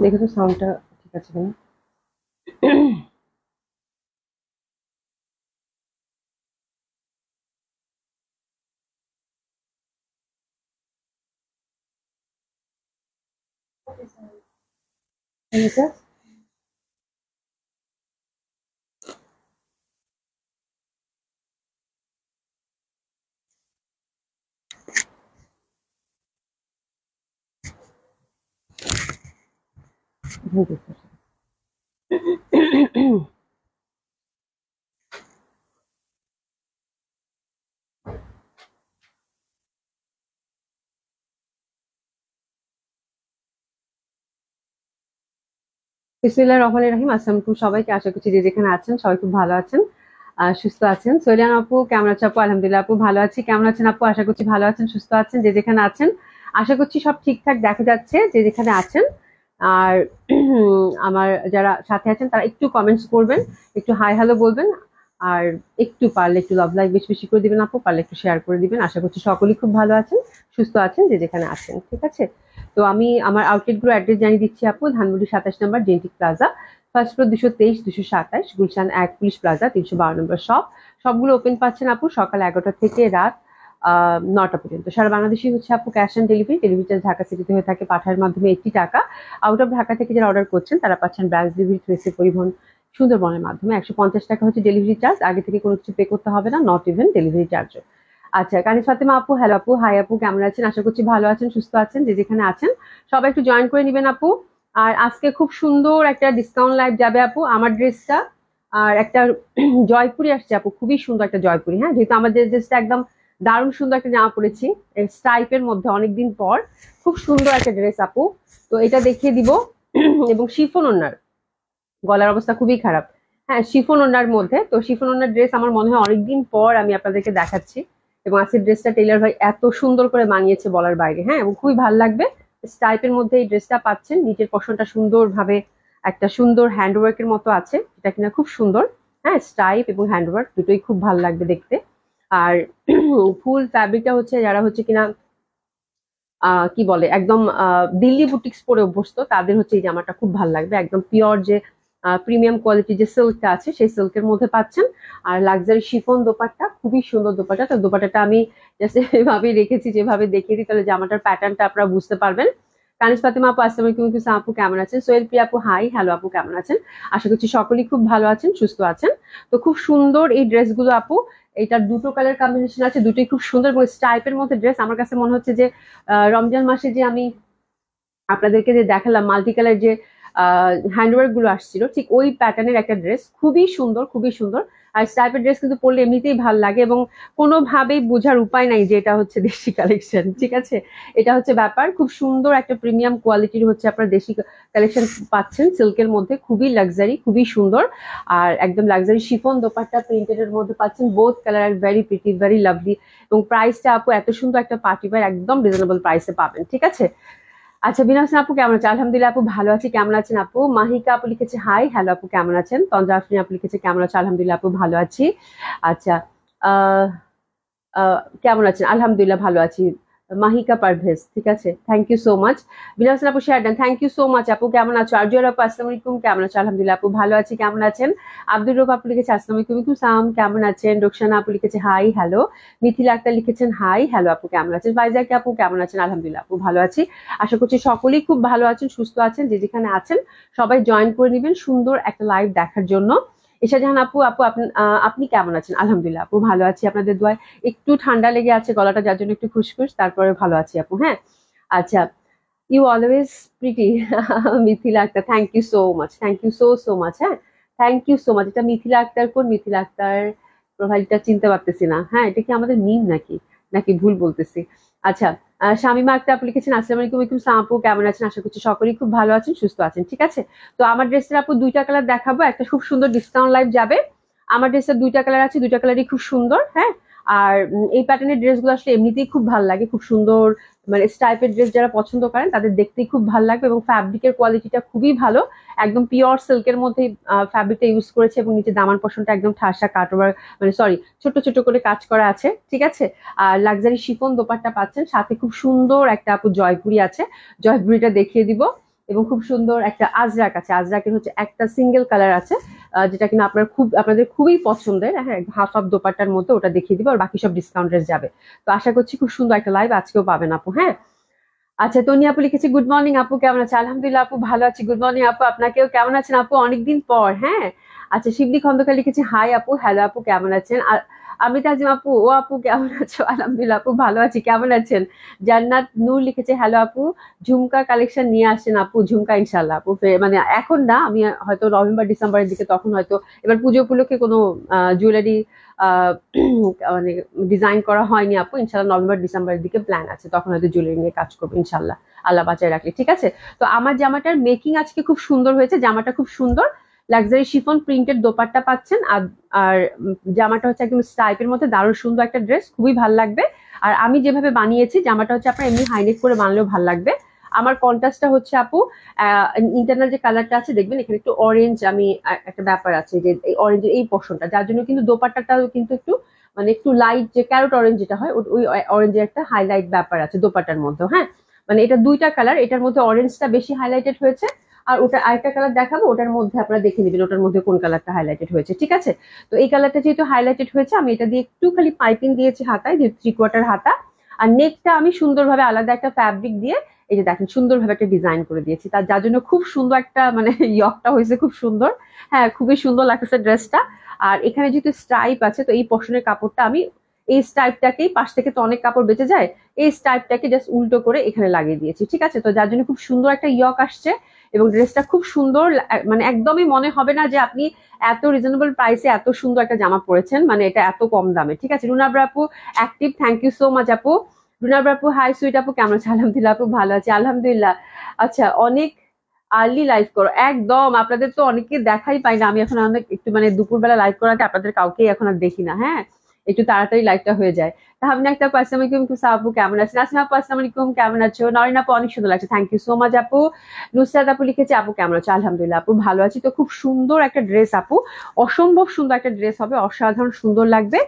দেখো তো সাউন্ডটা ঠিক আছে কিনা। ঠিক আছে? বিসমিল্লাহির রহমানির রহিম। আসসালামু আলাইকুম সবাইকে। আশা করছি যে যেখানে আছেন সবাই খুব ভালো আছেন, সুস্থ আছেন। সোলিয়ান আপু কেমন আছো? আপু আলহামদুলিল্লাহ আপু ভালো আছি। কেমন আছেন আপু? আশা করছি ভালো আছেন, সুস্থ আছেন, যে যেখানে আছেন। আশা করছি সব ঠিকঠাক দেখা যাচ্ছে যে যেখানে আছেন। আর আমার যারা সাথে আছেন তারা একটু কমেন্টস করবেন, একটু হাই হ্যালো বলবেন। আর একটু পারলে একটু লাভ লাইক বেশি বেশি করে দিবেন আপু, পারলে একটু শেয়ার করে দিবেন। আশা করছি সকলেই খুব ভালো আছেন, সুস্থ আছেন, যে যেখানে আছেন। ঠিক আছে? তো আমি আমার আউটলেট গুলো অ্যাড্রেস জানিয়ে দিচ্ছি আপু। ধানমন্ডি 27 নম্বর Genetic plaza, first floor 223, 227, Gulshan 1 police plaza, 312 নম্বর শপ। সবগুলো ওপেন পাচ্ছেন আপু সকাল 11টা থেকে রাত 9টা পর্যন্ত। সারা বাংলাদেশে হচ্ছে আপু cash on delivery. Delivery charge Dhaka সিটিতে হয়ে থাকে পাঠার মাধ্যমে 80 টাকা। আউট অফ ঢাকা থেকে যারা অর্ডার করছেন তারা পাচ্ছেন ব্রাঞ্চ ডেলিভারি, ট্রেসি পরিবহন সুন্দরবনের মাধ্যমে 150 টাকা হচ্ছে ডেলিভারি চার্জ। আগে থেকে কোনো কিছু পে করতে হবে না, নট ইভেন ডেলিভারি চার্জও। আচ্ছা, কানিজ ফাতেমা আপু, হ্যালো আপু, হাই আপু, কেমন আছেন? আশা করছি ভালো আছেন, সুস্থ আছেন, যে যেখানে আছেন। সবাই একটু জয়েন করে নিবেন আপু। আর আজকে খুব সুন্দর একটা ডিসকাউন্ট লাইভ যাবে আপু। আমার ড্রেসটা আর একটা জয়পুরি আসছে আপু, খুবই সুন্দর একটা জয়পুরি। হ্যাঁ, যেহেতু আমাদের ড্রেসটা একদম দারুণ সুন্দর একটা জামা পরেছি স্টাইপের মধ্যে অনেকদিন পর। খুব সুন্দর একটা ড্রেস আপু। তো এটা দেখিয়ে দিব। এবং শিফন ওড়নার, গলার অবস্থা খুবই খারাপ। হ্যাঁ, শিফন ওড়নার মধ্যে। তো শিফন ওড়নার ড্রেস আমার মনে হয় অনেকদিন পর আমি আপনাদেরকে দেখাচ্ছি। এবং আজকের ড্রেসটা টেইলার ভাই এত সুন্দর করে মানিয়েছে বলার বাইরে। হ্যাঁ, এবং খুবই ভালো লাগবে। স্টাইপের মধ্যে এই ড্রেসটা পাচ্ছেন। নিচের পশনটা সুন্দরভাবে একটা সুন্দর হ্যান্ডওয়ার্কের মতো আছে, যেটা কিনা খুব সুন্দর। হ্যাঁ, স্টাইপ এবং হ্যান্ডওয়ার্ক দুটোই খুব ভালো লাগবে দেখতে। আর ফুল ফ্যাব্রিকটা হচ্ছে যারা হচ্ছে কিনা কি বলে একদম দিল্লি বুটিক্স পরে অভ্যস্ত তাদের হচ্ছে এই জামাটা খুব ভালো লাগবে। একদম পিওর যে প্রিমিয়াম কোয়ালিটি যে সিল্কটা আছে সেই সিল্কের মধ্যে পাচ্ছেন। আর লাক্সারি শিফন দোপাট্টা, খুবই সুন্দর দোপাট্টা। তো দোপাট্টাটা আমি জাস্ট এভাবেই রেখেছি, যেভাবে দেখিয়ে দিই তাহলে জামাটার প্যাটার্নটা আপনারা বুঝতে পারবেন। কানিজ ফাতেমা আপু আসসালামু আলাইকুম, ইসলাম আপু কেমন আছেন? সোহেল প্রিয়া আপু হাই হ্যালো আপু, কেমন আছেন? আশা করছি সকলেই খুব ভালো আছেন, সুস্থ আছেন। তো খুব সুন্দর এই ড্রেসগুলো আপু। এটার দুটো কালার কম্বিনেশন আছে, দুটোই খুব সুন্দর এবং স্টাইপের মধ্যে ড্রেস। আমার কাছে মনে হচ্ছে যে রমজান মাসে যে আমি আপনাদেরকে যে দেখালাম মাল্টি কালার যে হ্যান্ডওয়ার্ক গুলো আসছিল, ঠিক ওই প্যাটার্নের একটা ড্রেস, খুবই সুন্দর, খুবই সুন্দর। আর টাইপের ড্রেস কিন্তু পরলে এমনিতেই ভাল লাগে এবং কোনোভাবেই বোঝার উপায় নাই যে এটা হচ্ছে দেশি কালেকশন। ঠিক আছে? এটা হচ্ছে ব্যাপার। খুব সুন্দর একটা প্রিমিয়াম কোয়ালিটির হচ্ছে আপনার দেশি কালেকশন পাচ্ছেন সিল্কের মধ্যে, খুবই লাক্সারি, খুবই সুন্দর। আর একদম লাক্সারি শিফন দোপাট্টা প্রিন্টেড এর মধ্যে পাচ্ছেন। Both colour are very pretty, very lovely. এবং প্রাইসটা আপু এত সুন্দর একটা পার্টি ওয়্যার, একদম রিজনেবল প্রাইসে পাবেন। ঠিক আছে? আচ্ছা, বিনা হোসেন আপু কেমন আছে? আলহামদুলিল্লাহ আপু ভালো আছি, কেমন আছেন আপু? মাহিকা আপু লিখেছে হাই হ্যালো আপু, কেমন আছেন? তন্দ্রা আফরিন আপু লিখেছে কেমন আছে? আলহামদুলিল্লাহ আপু ভালো আছি। আচ্ছা, আহ কেমন আছেন? আলহামদুলিল্লাহ ভালো আছি। মাহিকা পারভেজ, ঠিক আছে, thank you so much. Bina Hossain আপু শেয়ার দেন, থ্যাংক ইউ সো মাচ আপু। কেমন আছো? আরজুয়ার আপু আসসালামু আলাইকুম, কেমন আছো? আলহামদুলিল্লাহ আপু ভালো আছি, কেমন আছেন? আব্দুর রব আপু লিখেছে আসসালামু আলাইকুম, ওয়ালাইকুম সালাম, কেমন আছেন? রোকসানা আপু লিখেছে হাই হ্যালো। মিথিলা আক্তার লিখেছেন হাই হ্যালো আপু, কেমন আছেন? ফাইজাকি আপু কেমন আছেন? আলহামদুলিল্লাহ আপু ভালো আছি। আশা করছি সকলেই খুব ভালো আছেন, সুস্থ আছেন, যে যেখানে আছেন। সবাই জয়েন করে নিবেন সুন্দর একটা লাইভ দেখার জন্য। এশা জাহান আপু, আপু আপনি কেমন আছেন? আলহামদুলিল্লাহ আপু ভালো আছি, আপনাদের দোয়ায়। একটু ঠান্ডা লেগে আছে গলাটা, যার জন্য একটু খুশখুশ, তারপরে ভালো আছি আপু। হ্যাঁ, আচ্ছা। You always pretty. Mithila Akter, thank you so much, thank you so so much. হ্যাঁ, থ্যাংক ইউ সো মাচ। এটা মিথিলা আক্তার, কোন মিথিলা আক্তার? প্রোফাইলটা চিনতে পারতেছি না। হ্যাঁ, এটা কি আমাদের মিম নাকি, নাকি ভুল বলতেছি? আচ্ছা, শামিমা আক্তার আপু লিখেছেন আসসালামু আলাইকুম, ওয়ালাইকুম সালাম আপু, কেমন আছেন? আশা করছি সকলেই খুব ভালো আছেন, সুস্থ আছেন। ঠিক আছে? তো আমার ড্রেসের আপু দুইটা কালার দেখাবো, একটা খুব সুন্দর ডিসকাউন্ট লাইভ যাবে। আমার ড্রেসের দুইটা কালার আছে, দুইটা কালারই খুব সুন্দর। হ্যাঁ, আর এই প্যাটার্নের ড্রেসগুলো আসলে এমনিতেই খুব ভালো লাগে, খুব সুন্দর। মানে টাইপের ড্রেস যারা পছন্দ করেন তাদের দেখতেই খুব ভালো লাগবে এবং ফ্যাব্রিকের কোয়ালিটিটা খুবই ভালো। একদম পিওর সিল্কের মধ্যে ফ্যাব্রিকটা ইউজ করেছে এবং নিচে দামান পশনটা একদম ঠাসা কাটওয়ার, মানে সরি, ছোট ছোট করে কাজ করা আছে। ঠিক আছে? আর লাক্সারি শিফন দোপাট্টা পাচ্ছেন, সাথে খুব সুন্দর একটা আপু জয়পুরি আছে, জয়পুরিটা দেখিয়ে দিব। এবং খুব সুন্দর একটা আজরাক আছে, আজরাকের হচ্ছে একটা সিঙ্গেল কালার আছে, যেটা কিনা আপনাদের খুবই পছন্দের। হ্যাঁ, হাফ হাফ দোপাট্টার মধ্যে, ওটা দেখিয়ে দিবো, আর বাকি সব ডিসকাউন্টের যাবে। তো আশা করছি খুব সুন্দর একটা লাইভ আজকেও পাবেন আপু। হ্যাঁ, আচ্ছা, তনি আপু লিখেছে গুড মর্নিং আপু, কেমন আছে? আলহামদুলিল্লাহ আপু, ভালো আছি। গুড মর্নিং আপু, আপনাকেও। কেমন আছেন আপু? অনেকদিন পর। হ্যাঁ, আচ্ছা, শিবলি খন্দকার লিখেছে হাই আপু, হ্যালো আপু, কেমন আছেন? আর আমি তাজিম আপু, ও আপু কেমন আছো? আলহামদুলিল্লাহ আপু, ভালো আছি। কেমন আছেন? জান্নাত নূর লিখেছে হ্যালো আপু, ঝুমকা কালেকশন নিয়ে আসছেন আপু? ঝুমকা ইনশাল্লাহ আপু, মানে এখন না, আমি হয়তো নভেম্বর ডিসেম্বরের দিকে, তখন হয়তো, এবার পুজো উপলক্ষে কোনো জুয়েলারি আহ মানে ডিজাইন করা হয়নি আপু। ইনশাল্লাহ নভেম্বর ডিসেম্বরের দিকে প্ল্যান আছে, তখন হয়তো জুয়েলারি নিয়ে কাজ করবো ইনশাল্লাহ, আল্লাহ বাঁচায় রাখলে। ঠিক আছে, তো আমার জামাটার মেকিং আজকে খুব সুন্দর হয়েছে। জামাটা খুব সুন্দর, লাক্সারি শিফন প্রিন্টেড দোপাট্টা পাচ্ছেন। আর জামাটা হচ্ছে একদম স্টাইপের মধ্যে, দারুণ সুন্দর একটা ড্রেস, খুবই ভালো লাগবে। আর আমি যেভাবে বানিয়েছি জামাটা হচ্ছে আপনার এমনি হাইনেক করে বানালেও ভালো লাগবে। আমার কন্ট্রাস্টটা হচ্ছে আপু, ইন্টারনাল যে কালারটা আছে দেখবেন এখানে একটু অরেঞ্জ, আমি একটা ব্যাপার আছে যে এই অরেঞ্জের এই পোর্শনটা, যার জন্য কিন্তু দোপাট্টাটাও কিন্তু একটু মানে একটু লাইট, যে ক্যারোট অরেঞ্জ যেটা হয়, ওই অরেঞ্জের একটা হাইলাইট ব্যাপার আছে দোপাট্টার মধ্যে। হ্যাঁ, মানে এটা দুইটা কালার, এটার মধ্যে অরেঞ্জটা বেশি হাইলাইটেড হয়েছে, আর ওটা আরেকটা কালার দেখাবো, ওটার মধ্যে আপনারা দেখে নেবেন ওটার মধ্যে কোন কালারটা হাইলাইটেড হয়েছে। ঠিক আছে, তো এই কালারটা যেহেতু হাইলাইটেড হয়েছে, আমি এটা দিয়ে একটু খালি পাইপিং দিয়েছি হাতায়, যে 3/4 হাতা। আর নেকটা আমি সুন্দরভাবে আলাদা একটা ফ্যাব্রিক দিয়ে, এই যে দেখেন সুন্দরভাবে একটা ডিজাইন করে দিয়েছি, তার যার জন্য খুব সুন্দর একটা মানে ইয়কটা হয়েছে খুব সুন্দর। হ্যাঁ, খুবই সুন্দর লাগতেছে ড্রেসটা। আর এখানে যেহেতু স্ট্রাইপ আছে, তো এই পশনের কাপড়টা আমি এই স্টাইপটাকেই, পাশ থেকে তো অনেক কাপড় বেঁচে যায়, এই স্টাইপটাকে জাস্ট উল্টো করে এখানে লাগিয়ে দিয়েছি। ঠিক আছে, তো যার জন্য খুব সুন্দর একটা ইয়ক আসছে, এবং ড্রেসটা খুব সুন্দর, মানে একদমই মনে হবে না যে আপনি এত রিজনেবল প্রাইসে এত সুন্দর একটা জামা পরেছেন, মানে এটা এত কম দামে। ঠিক আছে, রুনাব্রা আপু active, thank you so much আপু। রুনাব্রা আপু হাই, সুইট আপু কেমন আছে? আলহামদুলিল্লাহ আপু, ভালো আছে আলহামদুলিল্লাহ। আচ্ছা, অনেক আর্লি লাইভ করো একদম, আপনাদের তো অনেকে দেখাই পাই না। আমি এখন অনেক একটু মানে দুপুরবেলা লাইভ করাতে আপনাদের কাউকেই এখন আর দেখি না। হ্যাঁ, একটু তাড়াতাড়ি লাইভটা হয়ে যায়। তাহলে একটা আপু আসসালামু আলাইকুম, আপু কেমন আছেন? আসিম আপু আসসালামু আলাইকুম, কেমন আছো? নরিন আপু অনেক সুন্দর লাগছে, থ্যাংক ইউ সো মাচ আপু। নুসরাত আপু লিখেছে আপু কেমন আছো? আলহামদুলিল্লাহ আপু, ভালো আছি। তো খুব সুন্দর একটা ড্রেস আপু, অসম্ভব সুন্দর একটা ড্রেস হবে, অসাধারণ সুন্দর লাগবে।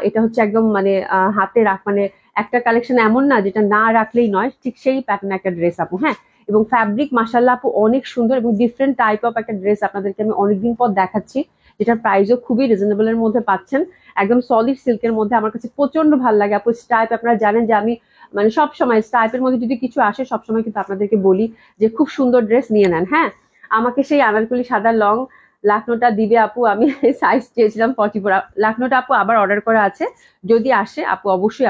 এটা হচ্ছে একদম মানে হাতে মানে একটা কালেকশন এমন না যেটা না রাখলেই নয়, ঠিক সেই প্যাটার্ন একটা ড্রেস আপু। হ্যাঁ, এবং ফ্যাব্রিক মাশাআল্লাহ আপু অনেক সুন্দর, এবং ডিফারেন্ট টাইপ অফ একটা ড্রেস আপনাদেরকে আমি অনেকদিন পর দেখাচ্ছি, যেটার প্রাইসও খুবই রিজনেবল এর মধ্যে পাচ্ছেন, একদম সলিড সিল্কের মধ্যে। আমার কাছে প্রচন্ড ভালো লাগে আপু স্টাইপ। আপনারা জানেন যে আমি মানে সব সময় স্টাইপের মধ্যে যদি কিছু আসে, সবসময় কিন্তু আপনাদেরকে বলি যে খুব সুন্দর ড্রেস নিয়ে নেন। হ্যাঁ, আমাকে সেই আনারকলি সাদা লং লাখনোটা দিবে আপু, আমি সাইজ চেয়েছিলাম 44। লাখনোটা আপু আবার অর্ডার করা আছে, যদি আসে আপু অবশ্যই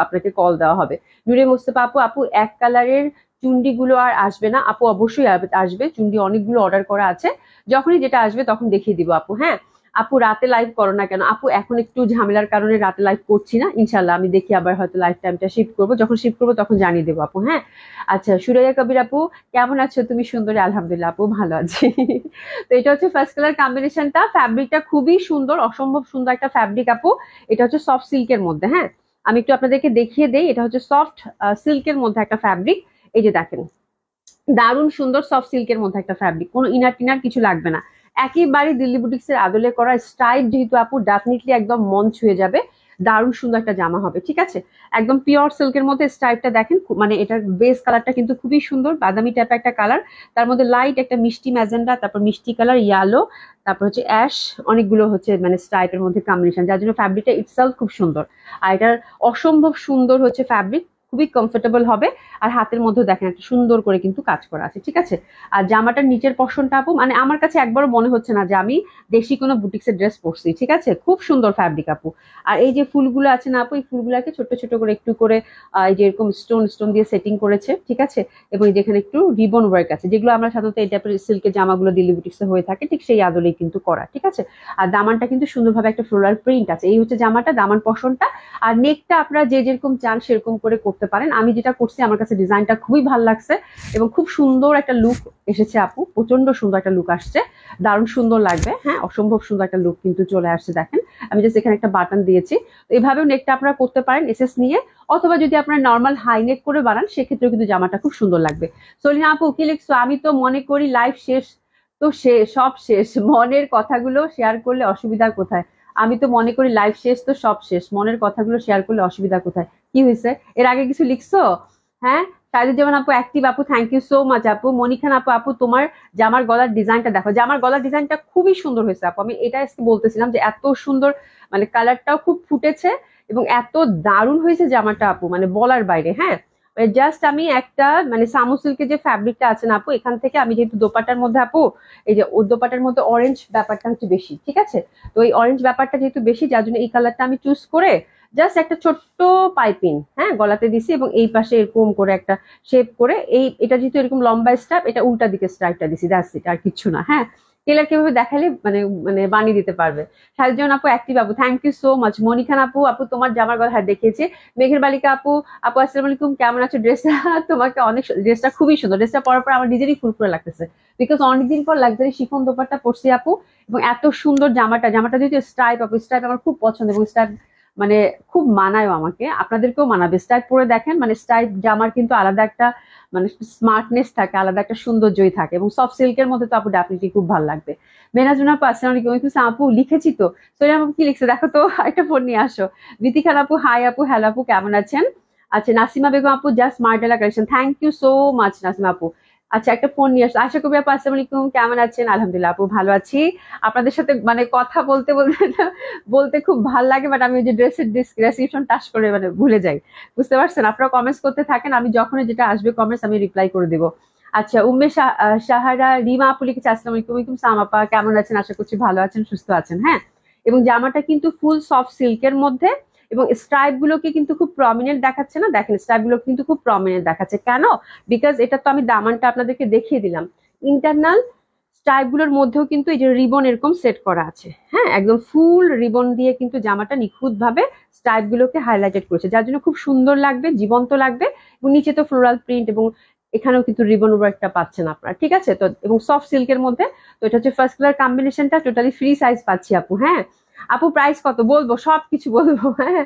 আপনাকে কল দেওয়া হবে। নুরে মোস্তফা আপু, আপু এক কালারের চুন্ডি গুলো আর আসবে না আপু? অবশ্যই আসবে, চুন্ডি অনেকগুলো অর্ডার করা আছে, যখনই যেটা আসবে তখন দেখিয়ে দিব আপু। হ্যাঁ, আপু রাতে লাইভ করো না কেন? আপু এখন একটু ঝামেলার কারণে রাতে লাইভ করছি না, ইনশাল্লাহ আমি দেখি আবার হয়তো লাইভ টাইমটা শিফট করবো, যখন শিফট করবো তখন জানিয়ে দেবো আপু। হ্যাঁ, আচ্ছা, সুরাইয়া কবির আপু কেমন আছো তুমি? সুন্দরী, আলহামদুলিল্লাহ আপু, ভালো আছি। তো এটা হচ্ছে ফার্স্ট কালার কম্বিনেশনটা, ফ্যাব্রিকটা খুবই সুন্দর, অসম্ভব সুন্দর একটা ফ্যাব্রিক আপু। এটা হচ্ছে সফট সিল্কের মধ্যে। হ্যাঁ, আমি একটু আপনাদেরকে দেখিয়ে দেই, এটা হচ্ছে সফট সিল্কের মধ্যে একটা ফ্যাব্রিক। এই যে দেখেন, দারুণ সুন্দর সফট সিল্কের মধ্যে একটা ফ্যাব্রিক, কোনো ইনার টিনার কিছু লাগবে না, একেবারে দিল্লি বুটিক্সের আদলে করা স্টাইপ, যেহেতু আপু ডেফিনেটলি একদম মন ছুঁয়ে যাবে, দারুণ সুন্দর একটা জামা হবে। ঠিক আছে, একদম পিওর সিল্কের মধ্যে স্টাইপটা দেখেন, মানে এটার বেস কালারটা কিন্তু খুবই সুন্দর, বাদামি টাইপের একটা কালার, তার মধ্যে লাইট একটা মিষ্টি ম্যাজেন্ডা, তারপর মিষ্টি কালার ইয়েলো, তারপর হচ্ছে অ্যাশ, অনেকগুলো হচ্ছে মানে স্টাইপের মধ্যে কম্বিনেশন, যার জন্য ফ্যাব্রিকটা ইটসেলফ খুব সুন্দর। আর এটার অসম্ভব সুন্দর হচ্ছে ফ্যাব্রিক, খুবই কমফোর্টেবল হবে। আর হাতের মধ্যে দেখেন একটা সুন্দর করে কিন্তু কাজ করা আছে। ঠিক আছে, আর জামাটার নিচের পশনটা আপু মানে আমার কাছে একবারও মনে হচ্ছে না যে আমি দেশি কোনো বুটিক্সের ড্রেস পরছি। ঠিক আছে, খুব সুন্দর ফ্যাব্রিক আপু। আর এই যে ফুলগুলো আছে না আপু, এই ফুলগুলোকে ছোট ছোট করে একটু করে এই যে এরকম স্টোন স্টোন দিয়ে সেটিং করেছে। ঠিক আছে, এবং যেখানে একটু রিবন ওয়ার্ক আছে, যেগুলো আমরা সাধারণত এই টাইপের সিল্কের জামাগুলো দিল্লি বুটিক্সে হয়ে থাকে, ঠিক সেই আদলেই কিন্তু করা। ঠিক আছে, আর দামানটা কিন্তু সুন্দরভাবে একটা ফ্লোরাল প্রিন্ট আছে, এই হচ্ছে জামাটা দামান পশনটা। আর নেকটা আপনারা যে যেরকম চান সেরকম করে করতে পারেন, আমি যেটা করছি আমার কাছে ডিজাইনটা খুবই ভালো লাগছে, এবং খুব সুন্দর একটা লুক এসেছে আপু, প্রচন্ড সুন্দর একটা লুক আসছে, দারুণ সুন্দর লাগবে। হ্যাঁ, অসম্ভব সুন্দর একটা লুক কিন্তু চলে আসছে, দেখেন আমি জাস্ট এখানে একটা বাটন দিয়েছি। তো এভাবেও নেকটা আপনারা করতে পারেন এসএস নিয়ে, অথবা যদি আপনারা নর্মাল হাই নেক করে বানান সেক্ষেত্রেও কিন্তু জামাটা খুব সুন্দর লাগবে। সলিনা আপু কি লিখছো? আমি তো মনে করি লাইফ শেষ, তো সব শেষ, মনের কথাগুলো শেয়ার করলে অসুবিধা কোথায়? আমি তো মনে করি লাইফ শেষ তো সব শেষ, মনের কথাগুলো শেয়ার করলে অসুবিধা কোথায়? কি হয়েছে? এর আগে কিছু লিখছো? হ্যাঁ, শাহিদুজ্জামান আপু অ্যাক্টিভ আপু, থ্যাংক ইউ সো মাচ আপু। মনিখান আপু, আপু তোমার জামার গলার ডিজাইনটা দেখো, জামার গলার ডিজাইনটা খুবই সুন্দর হয়েছে আপু। আমি এটা আজকে বলতেছিলাম যে এত সুন্দর, মানে কালারটাও খুব ফুটেছে এবং এত দারুণ হয়েছে জামাটা আপু, মানে বলার বাইরে। হ্যাঁ, জাস্ট আমি একটা মানে সামু সিল্কের যে ফ্যাব্রিকটা আছে না আপু, এখান থেকে আমি যেহেতু দোপাটার মধ্যে আপু, এই যে ও দোপাটার মধ্যে অরেঞ্জ ব্যাপারটা হচ্ছে বেশি, ঠিক আছে? তো এই অরেঞ্জ ব্যাপারটা যেহেতু বেশি, যার জন্য এই কালারটা আমি চুজ করে জাস্ট একটা ছোট্ট পাইপিং, হ্যাঁ, গলাতে দিছি এবং এই পাশে এরকম করে একটা শেপ করে, এই এটা যেহেতু এরকম লম্বা স্ট্রাইপ, এটা উল্টা দিকে স্ট্রাইপটা দিছি, দ্যাটস ইট, আর কিছু না। হ্যাঁ, টেলার কিভাবে দেখালে মানে মানে বানিয়ে দিতে পারবে। শাহিদুজ্জামান আপু অ্যাক্টিভ আপু, থ্যাংক ইউ সো মাচ। মনিখান আপু, আপু তোমার জামার গলা, হ্যাঁ দেখিয়েছে। মেঘের বালিকা আপু, আপু আসসালামু আলাইকুম, কেমন আছো? ড্রেসটা তোমাকে অনেক, ড্রেসটা খুবই সুন্দর, ড্রেসটা পরার পর আমার নিজেরই ফুরফুরে লাগতেছে, বিকজ অনেকদিন পর লাক্সারি শিফন দোপাট্টা পরছি আপু, এবং এত সুন্দর জামাটা, জামাটা যেহেতু স্ট্রাইপ আপু, স্ট্রাইপ আমার খুব পছন্দ এবং স্ট্রাইপ মানে খুব মানায়ও আমাকে, আপনাদেরকেও মানাবে। স্ট্রাইপ পরে দেখেন, মানে স্ট্রাইপ জামার কিন্তু আলাদা একটা মানে স্মার্টনেস থাকে, আলাদা একটা সৌন্দর্যই থাকে, এবং সফট সিল্কের মধ্যে তো আপু ডেফিনেটলি খুব ভালো লাগবে। মেনাজুন আপু আসসালামু আলাইকুম, একটু আপু লিখেছি তো, সোনিয়া আপু কি লিখছে দেখো তো, একটা ফোন নিয়ে আসো। বিতি খান আপু, হাই আপু, হ্যালো আপু, কেমন আছেন? আচ্ছা, নাসিমা বেগম আপু, জাস্ট মার্ডেলা collection, thank you so much Nasima আপু। আচ্ছা, একটা ফোন নিয়ে আসো। আশা করি আপু আসসালামু আলাইকুম, কেমন আছেন? আলহামদুলিল্লাহ আপু, ভালো আছি। আপনাদের সাথে মানে কথা বলতে বলতে বলতে খুব ভাল লাগে, বাট আমি ওই যে ড্রেসের ডেসক্রিপশন টাচ করে মানে ভুলে যাই, বুঝতে পারছেন? আপনারা কমেন্টস করতে থাকেন, আমি যখনই যেটা আসবে কমেন্টস আমি রিপ্লাই করে দেবো। আচ্ছা, সাহারা রিমা আপু লিখেছে আসসালামু আলাইকুম, ওয়ালাইকুম সালাম আপা, কেমন আছেন? আশা করছি ভালো আছেন, সুস্থ আছেন। হ্যাঁ, এবং জামাটা কিন্তু ফুল সফট সিল্কের মধ্যে, এবং স্ট্রাইপ গুলোকে কিন্তু খুব প্রমিনেন্ট দেখাচ্ছে না, দেখেন স্ট্রাইপ গুলো কিন্তু খুব প্রমিনেন্ট দেখাচ্ছে কেন? বিকজ এটা তো আমি দামানটা আপনাদেরকে দেখিয়ে দিলাম, ইন্টারনাল স্ট্রাইপ গুলোর মধ্যেও কিন্তু এই যে রিবন এরকম সেট করা আছে। হ্যাঁ, একদম ফুল রিবন দিয়ে কিন্তু জামাটা নিখুঁত ভাবে স্ট্রাইপ গুলোকে হাইলাইটেড করেছে, যার জন্য খুব সুন্দর লাগবে, জীবন্ত লাগবে। এবং নিচে তো ফ্লোরাল প্রিন্ট, এবং এখানেও কিন্তু রিবন ওয়ার্কটা পাচ্ছেন আপনারা, ঠিক আছে? তো এবং সফট সিল্কের মধ্যে, তো এটা হচ্ছে ফার্স্ট কালার কম্বিনেশনটা, টোটালি ফ্রি সাইজ পাচ্ছি আপু। হ্যাঁ আপু, প্রাইস কত বলবো? সবকিছু বলবো, হ্যাঁ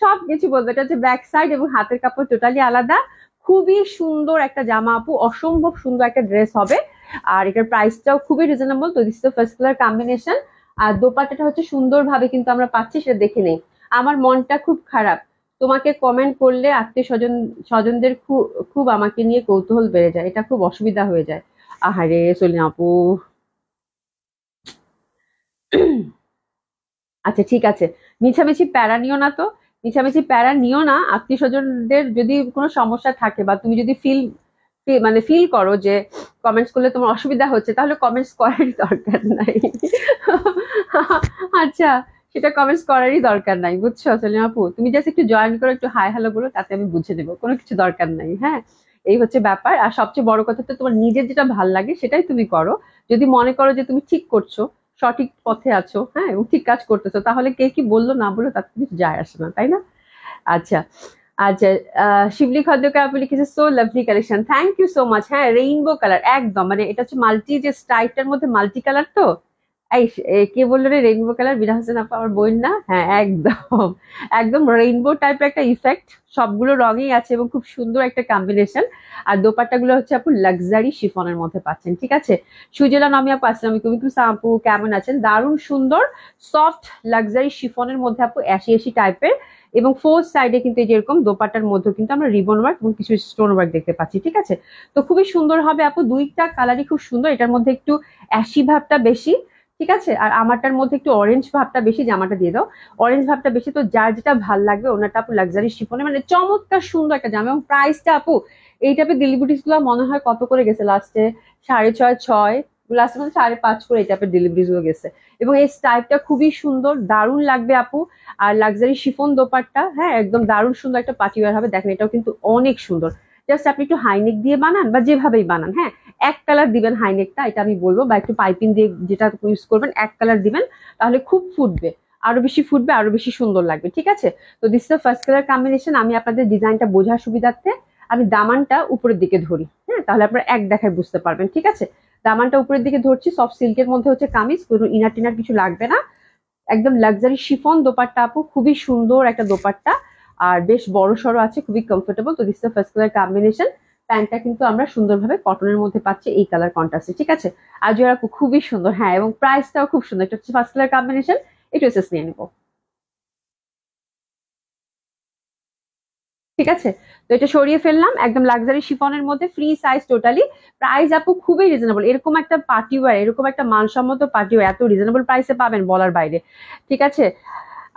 সবকিছু বলবো। এটা হচ্ছে ব্যাক সাইড এবং হাতের কাপড় টোটালি আলাদা, খুবই সুন্দর একটা জামা আপু, অসম্ভব সুন্দর একটা ড্রেস হবে। আর এটার প্রাইসটাও খুবই রিজনেবল। তো দিস ফার্স্ট কালার কম্বিনেশন, আর দোপাট্টাটা হচ্ছে সুন্দরভাবে কিন্তু আমরা পাচ্ছি, সেটা দেখে নেই। আমার মনটা খুব খারাপ, তোমাকে কমেন্ট করলে আত্মীয় স্বজনদের খুব খুব আমাকে নিয়ে কৌতূহল বেড়ে যায়, এটা খুব অসুবিধা হয়ে যায়। আহারে সলিনা আপু, আচ্ছা ঠিক আছে, মিছামিছি প্যারা নিও না তো, মিছামিছি প্যারা নিও না। আত্মীয় স্বজনদের যদি কোনো সমস্যা থাকে, বা তুমি যদি মানে ফিল করো যে কমেন্টস করলে তোমার অসুবিধা হচ্ছে, তাহলে কমেন্টস করারই দরকার নাই। আচ্ছা, সেটা কমেন্টস করারই দরকার নাই, বুঝছো সেলিম আপু? তুমি জাস্ট একটু জয়েন করো, একটু হাই হ্যালো বলো, তাতে আমি বুঝে নেবো, কোনো কিছু দরকার নাই। হ্যাঁ, এই হচ্ছে ব্যাপার। আর সবচেয়ে বড় কথা তো তোমার নিজের যেটা ভাল লাগে সেটাই তুমি করো। যদি মনে করো যে তুমি ঠিক করছো, সঠিক পথে আছো, হ্যাঁ, এবং ঠিক কাজ করতেছো, তাহলে কে কি বললো না বললো তাতে কিছু যায় আসে না, তাই না? আচ্ছা, আচ্ছা, শিবলি খন্দকার আপনি লিখেছে so lovely collection, thank you so much. হ্যাঁ, রেইনবো কালার একদম, মানে এটা হচ্ছে মাল্টি, যে স্ট্রাইপটার মধ্যে মাল্টি কালার তো। এই কে বললো রে রেইনবো কালার? বিনা হোসেন আপা আমার বোন না? হ্যাঁ, একদম একদম রেইনবো টাইপের একটা ইফেক্ট, সবগুলো রঙেই আছে এবং খুব সুন্দর একটা কম্বিনেশন। আর দোপাট্টা গুলো হচ্ছে আপু লাক্সারি শিফনের মধ্যে পাচ্ছেন, ঠিক আছে? সুজলা নামি আপু আসসালাম আলাইকুম, আপু কেমন আছেন? দারুণ সুন্দর সফট লাক্সারি শিফনের মধ্যে আপু, অ্যাশি অ্যাশি টাইপের, এবং ফোর্থ সাইডে কিন্তু এই যেরকম দোপাট্টার মধ্যে কিন্তু আমরা রিবন ওয়ার্ক এবং কিছু স্টোন ওয়ার্ক দেখতে পাচ্ছি, ঠিক আছে? তো খুবই সুন্দর হবে আপু, দুইটা কালারই খুব সুন্দর। এটার মধ্যে একটু অ্যাশি ভাবটা বেশি, ঠিক আছে? আর আমারটার মধ্যে একটু অরেঞ্জ ভাবটা বেশি, জামাটা দিয়ে দাও অরেঞ্জ ভাবটা বেশি। তো যার যেটা ভাল লাগবে, ওনারটা আপু লাক্সারি শিফনে, মানে চমৎকার সুন্দর একটা জামা। এবং প্রাইসটা আপু, এই টাইপের ডেলিভারিজ গুলো মনে হয় কত করে গেছে লাস্টে? 6.5 লাস্টে মানে 5.5 করে এই টাইপের ডেলিভারিজ গুলো গেছে। এবং এই স্টাইলটা খুবই সুন্দর, দারুণ লাগবে আপু। আর লাক্সারি শিফন দোপাট্টা, হ্যাঁ একদম দারুণ সুন্দর একটা পার্টি ওয়্যার হবে। দেখেন এটাও কিন্তু অনেক সুন্দর। জাস্ট আপনি একটু হাইনেক দিয়ে বানান বা যেভাবেই বানান, হ্যাঁ এক কালার দিবেন হাইনেকটা, এটা আমি বলবো, বা একটু পাইপিং দিয়ে যেটা ইউজ করবেন এক কালার দিবেন, তাহলে খুব ফুটবে, আরো বেশি ফুটবে, আরো বেশি সুন্দর লাগবে, ঠিক আছে? তো this the first colour combination. আমি আপনাদের ডিজাইনটা বোঝার সুবিধার্থে আমি দামানটা উপরের দিকে ধরি, হ্যাঁ তাহলে আপনারা এক দেখায় বুঝতে পারবেন, ঠিক আছে? দামানটা উপরের দিকে ধরছি, সফট সিল্কের মধ্যে হচ্ছে কামিজ, কোনো ইনার টিনার কিছু লাগবে না, একদম লাক্সারি শিফন দোপাট্টা আপু, খুবই সুন্দর একটা দোপাট্টা, আর বেশ বড় সড়ো আছে, খুবই কমফোর্টেবল। তো দিস ফার্স্ট কালার কম্বিনেশন। প্যান্টটা কিন্তু আমরা সুন্দরভাবে কটনের মধ্যে পাচ্ছি এই কালার কন্ট্রাস্টে, ঠিক আছে? আর জোড়া আপু খুবই সুন্দর, হ্যাঁ, এবং প্রাইসটাও খুব সুন্দর। এটা হচ্ছে ফার্স্ট কালার কম্বিনেশন, একটু এসএস নিয়ে নিবো। ঠিক আছে, তো এটা সরিয়ে ফেললাম, একদম লাক্সারি শিফনের মধ্যে ফ্রি সাইজ টোটালি। প্রাইস আপু খুবই রিজনেবল, এরকম একটা পার্টি ওয়্যার, এরকম একটা মানসম্মত পার্টি ওয়্যার এত রিজনেবল প্রাইসে পাবেন বলার বাইরে। ঠিক আছে।